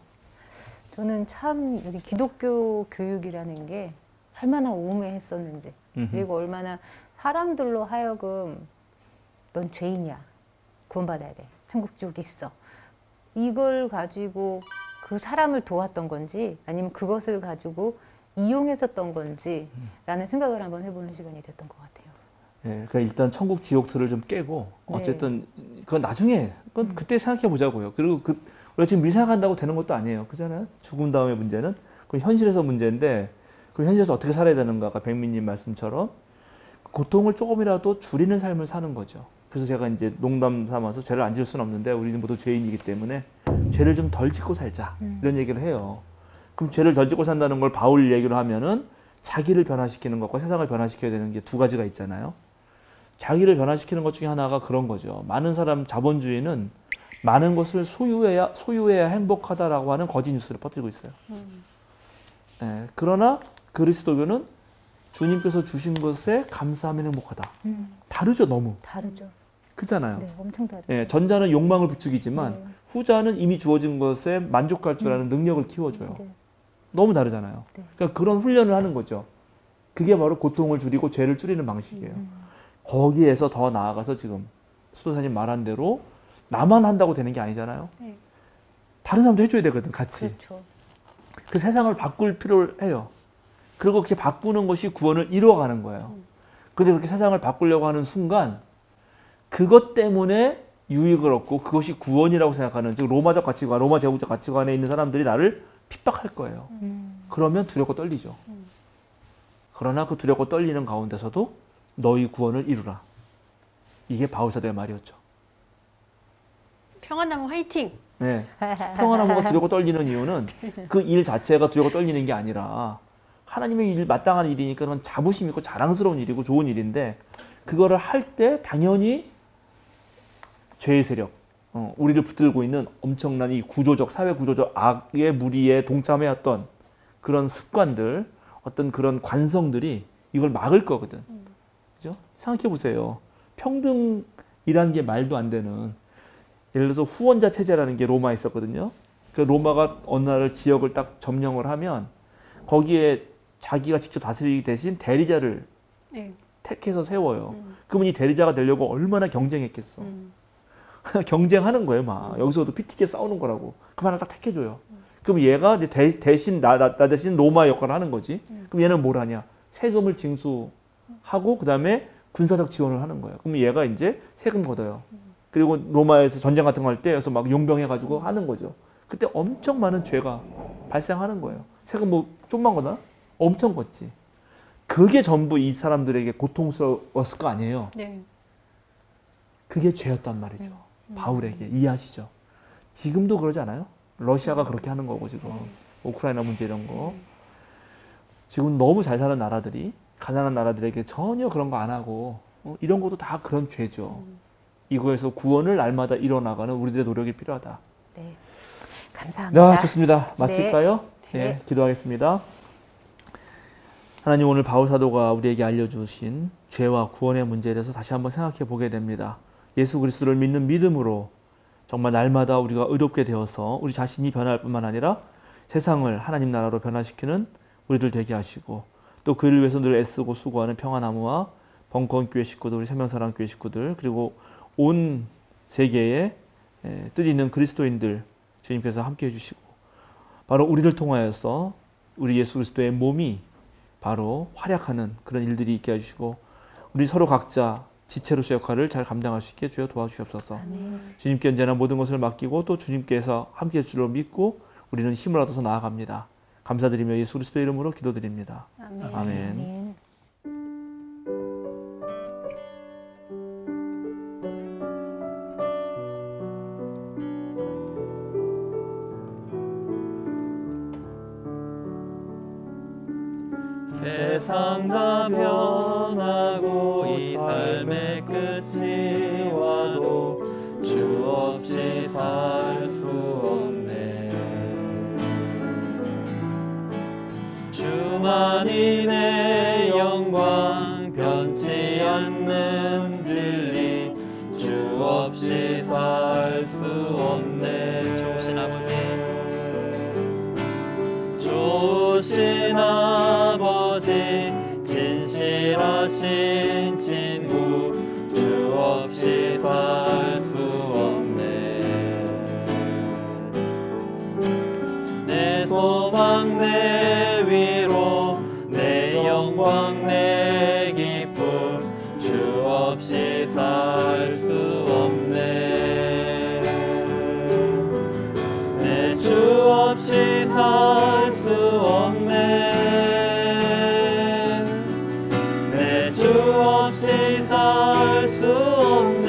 저는 참 우리 기독교 교육이라는 게 얼마나 우매했었는지 그리고 얼마나 사람들로 하여금 넌 죄인이야. 구원받아야 돼. 천국 쭉 있어. 이걸 가지고 그 사람을 도왔던 건지 아니면 그것을 가지고 이용했었던 건지 라는 생각을 한번 해보는 시간이 됐던 것 같아요. 예, 그러니까 일단 천국 지옥틀을 좀 깨고 어쨌든 그건 나중에 그건 그때 생각해 보자고요. 그리고 우리가 지금 밀생각한다고 되는 것도 아니에요. 그잖아요. 죽은 다음의 문제는 그 현실에서 문제인데 그 현실에서 어떻게 살아야 되는가. 아까 백민님 말씀처럼 고통을 조금이라도 줄이는 삶을 사는 거죠. 그래서 제가 이제 농담 삼아서 죄를 안 지을 수는 없는데 우리는 모두 죄인이기 때문에 죄를 좀 덜 짓고 살자 이런 얘기를 해요. 그럼 죄를 덜 짓고 산다는 걸 바울 얘기로 하면은 자기를 변화시키는 것과 세상을 변화시켜야 되는 게 두 가지가 있잖아요. 자기를 변화시키는 것 중에 하나가 그런 거죠. 많은 사람 자본주의는 많은 것을 소유해야 행복하다라고 하는 거짓 뉴스를 퍼뜨리고 있어요. 예, 그러나 그리스도교는 주님께서 주신 것에 감사하면 행복하다. 다르죠, 너무. 다르죠. 그렇잖아요. 네, 엄청 다르죠. 예, 전자는 욕망을 부추기지만 네. 후자는 이미 주어진 것에 만족할 줄 아는 능력을 키워줘요. 네. 너무 다르잖아요. 네. 그러니까 그런 훈련을 하는 거죠. 그게 바로 고통을 줄이고 죄를 줄이는 방식이에요. 거기에서 더 나아가서 지금 수도사님 말한 대로 나만 한다고 되는 게 아니잖아요. 네. 다른 사람도 해줘야 되거든, 같이. 그렇죠. 그 세상을 바꿀 필요를 해요. 그리고 그렇게 바꾸는 것이 구원을 이루어가는 거예요. 그런데 그렇게 세상을 바꾸려고 하는 순간 그것 때문에 유익을 얻고 그것이 구원이라고 생각하는 즉 로마적 가치관, 로마 제국적 가치관에 있는 사람들이 나를 핍박할 거예요. 그러면 두렵고 떨리죠. 그러나 그 두렵고 떨리는 가운데서도 너희 구원을 이루라. 이게 바울사도의 말이었죠. 평안나무 화이팅! 네. 평안나무가 두렵고 떨리는 이유는 그 일 자체가 두렵고 떨리는 게 아니라 하나님의 일, 마땅한 일이니까 그건 자부심 있고 자랑스러운 일이고 좋은 일인데 그거를 할 때 당연히 죄의 세력, 우리를 붙들고 있는 엄청난 이 구조적, 사회 구조적 악의 무리에 동참해왔던 그런 습관들, 어떤 그런 관성들이 이걸 막을 거거든. 그죠? 생각해 보세요. 평등이라는 게 말도 안 되는, 예를 들어서 후원자 체제라는 게 로마에 있었거든요. 그 로마가 어느 날 지역을 딱 점령을 하면 거기에 자기가 직접 다스리기 대신 대리자를 네. 택해서 세워요. 그러면 이 대리자가 되려고 얼마나 경쟁했겠어. 경쟁하는 거예요, 막. 여기서도 피 튀게 싸우는 거라고. 그럼 하나 딱 택해줘요. 그럼 얘가 대신 나 대신 로마 역할을 하는 거지. 그럼 얘는 뭘 하냐? 세금을 징수하고 그다음에 군사적 지원을 하는 거예요. 그럼 얘가 이제 세금 걷어요. 그리고 로마에서 전쟁 같은 거 할 때 여기서 막 용병해가지고 하는 거죠. 그때 엄청 많은 죄가 발생하는 거예요. 세금 뭐 좀만 거나? 엄청 걷지. 그게 전부 이 사람들에게 고통스러웠을 거 아니에요. 네. 그게 죄였단 말이죠. 바울에게. 이해하시죠? 지금도 그러지 않아요? 러시아가 그렇게 하는 거고 지금. 우크라이나 문제 이런 거. 지금 너무 잘 사는 나라들이 가난한 나라들에게 전혀 그런 거 안 하고 이런 것도 다 그런 죄죠. 이거에서 구원을 날마다 이뤄나가는 우리들의 노력이 필요하다. 네. 감사합니다. 네, 좋습니다. 마칠까요? 네. 네, 기도하겠습니다. 하나님, 오늘 바울 사도가 우리에게 알려주신 죄와 구원의 문제에 대해서 다시 한번 생각해 보게 됩니다. 예수 그리스도를 믿는 믿음으로 정말 날마다 우리가 의롭게 되어서 우리 자신이 변할 뿐만 아니라 세상을 하나님 나라로 변화시키는 우리들 되게 하시고, 또 그를 위해서 늘 애쓰고 수고하는 평화나무와 벙커원교회 식구들, 우리 생명사랑교회 식구들, 그리고 온 세계에 뜻 있는 그리스도인들 주님께서 함께해 주시고, 바로 우리를 통하여서 우리 예수 그리스도의 몸이 바로 활약하는 그런 일들이 있게 해주시고, 우리 서로 각자 지체로서의 역할을 잘 감당할 수 있게 주여 도와주시옵소서. 아멘. 주님께 언제나 모든 것을 맡기고 또 주님께서 함께해 줄 줄로 믿고 우리는 힘을 얻어서 나아갑니다. 감사드리며 예수 그리스도의 이름으로 기도드립니다. 아멘. 아멘. 세상 다 변하고 이 삶의 끝이 와도 주 없이 살 수 없네. 주만이 내 영광, 변치 않는 진리, 주 없이 살 수 없네. 좋으신 아버지, 좋으신 아버지, 진실하신 친구, 주 없이 살 수 없네. 내 소망, 내 위로, 내 영광, 내 기쁨, 주 없이 살 수 없네. 내 주 없이 살 수 없네. 내 주 없이 살 수 없네.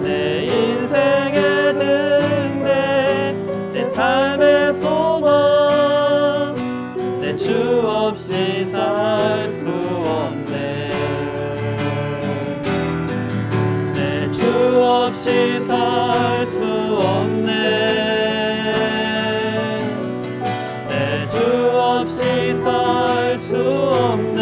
내 인생의 등대, 내 삶의 소망, 내 주 없이 살 수 없네. 내 주 없이 살 수 없네. 내 주 없이 살 수 없네.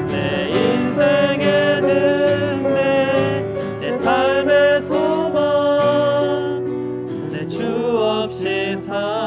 내 인생의 등대, 내 삶의 소망, 내 주 없이 살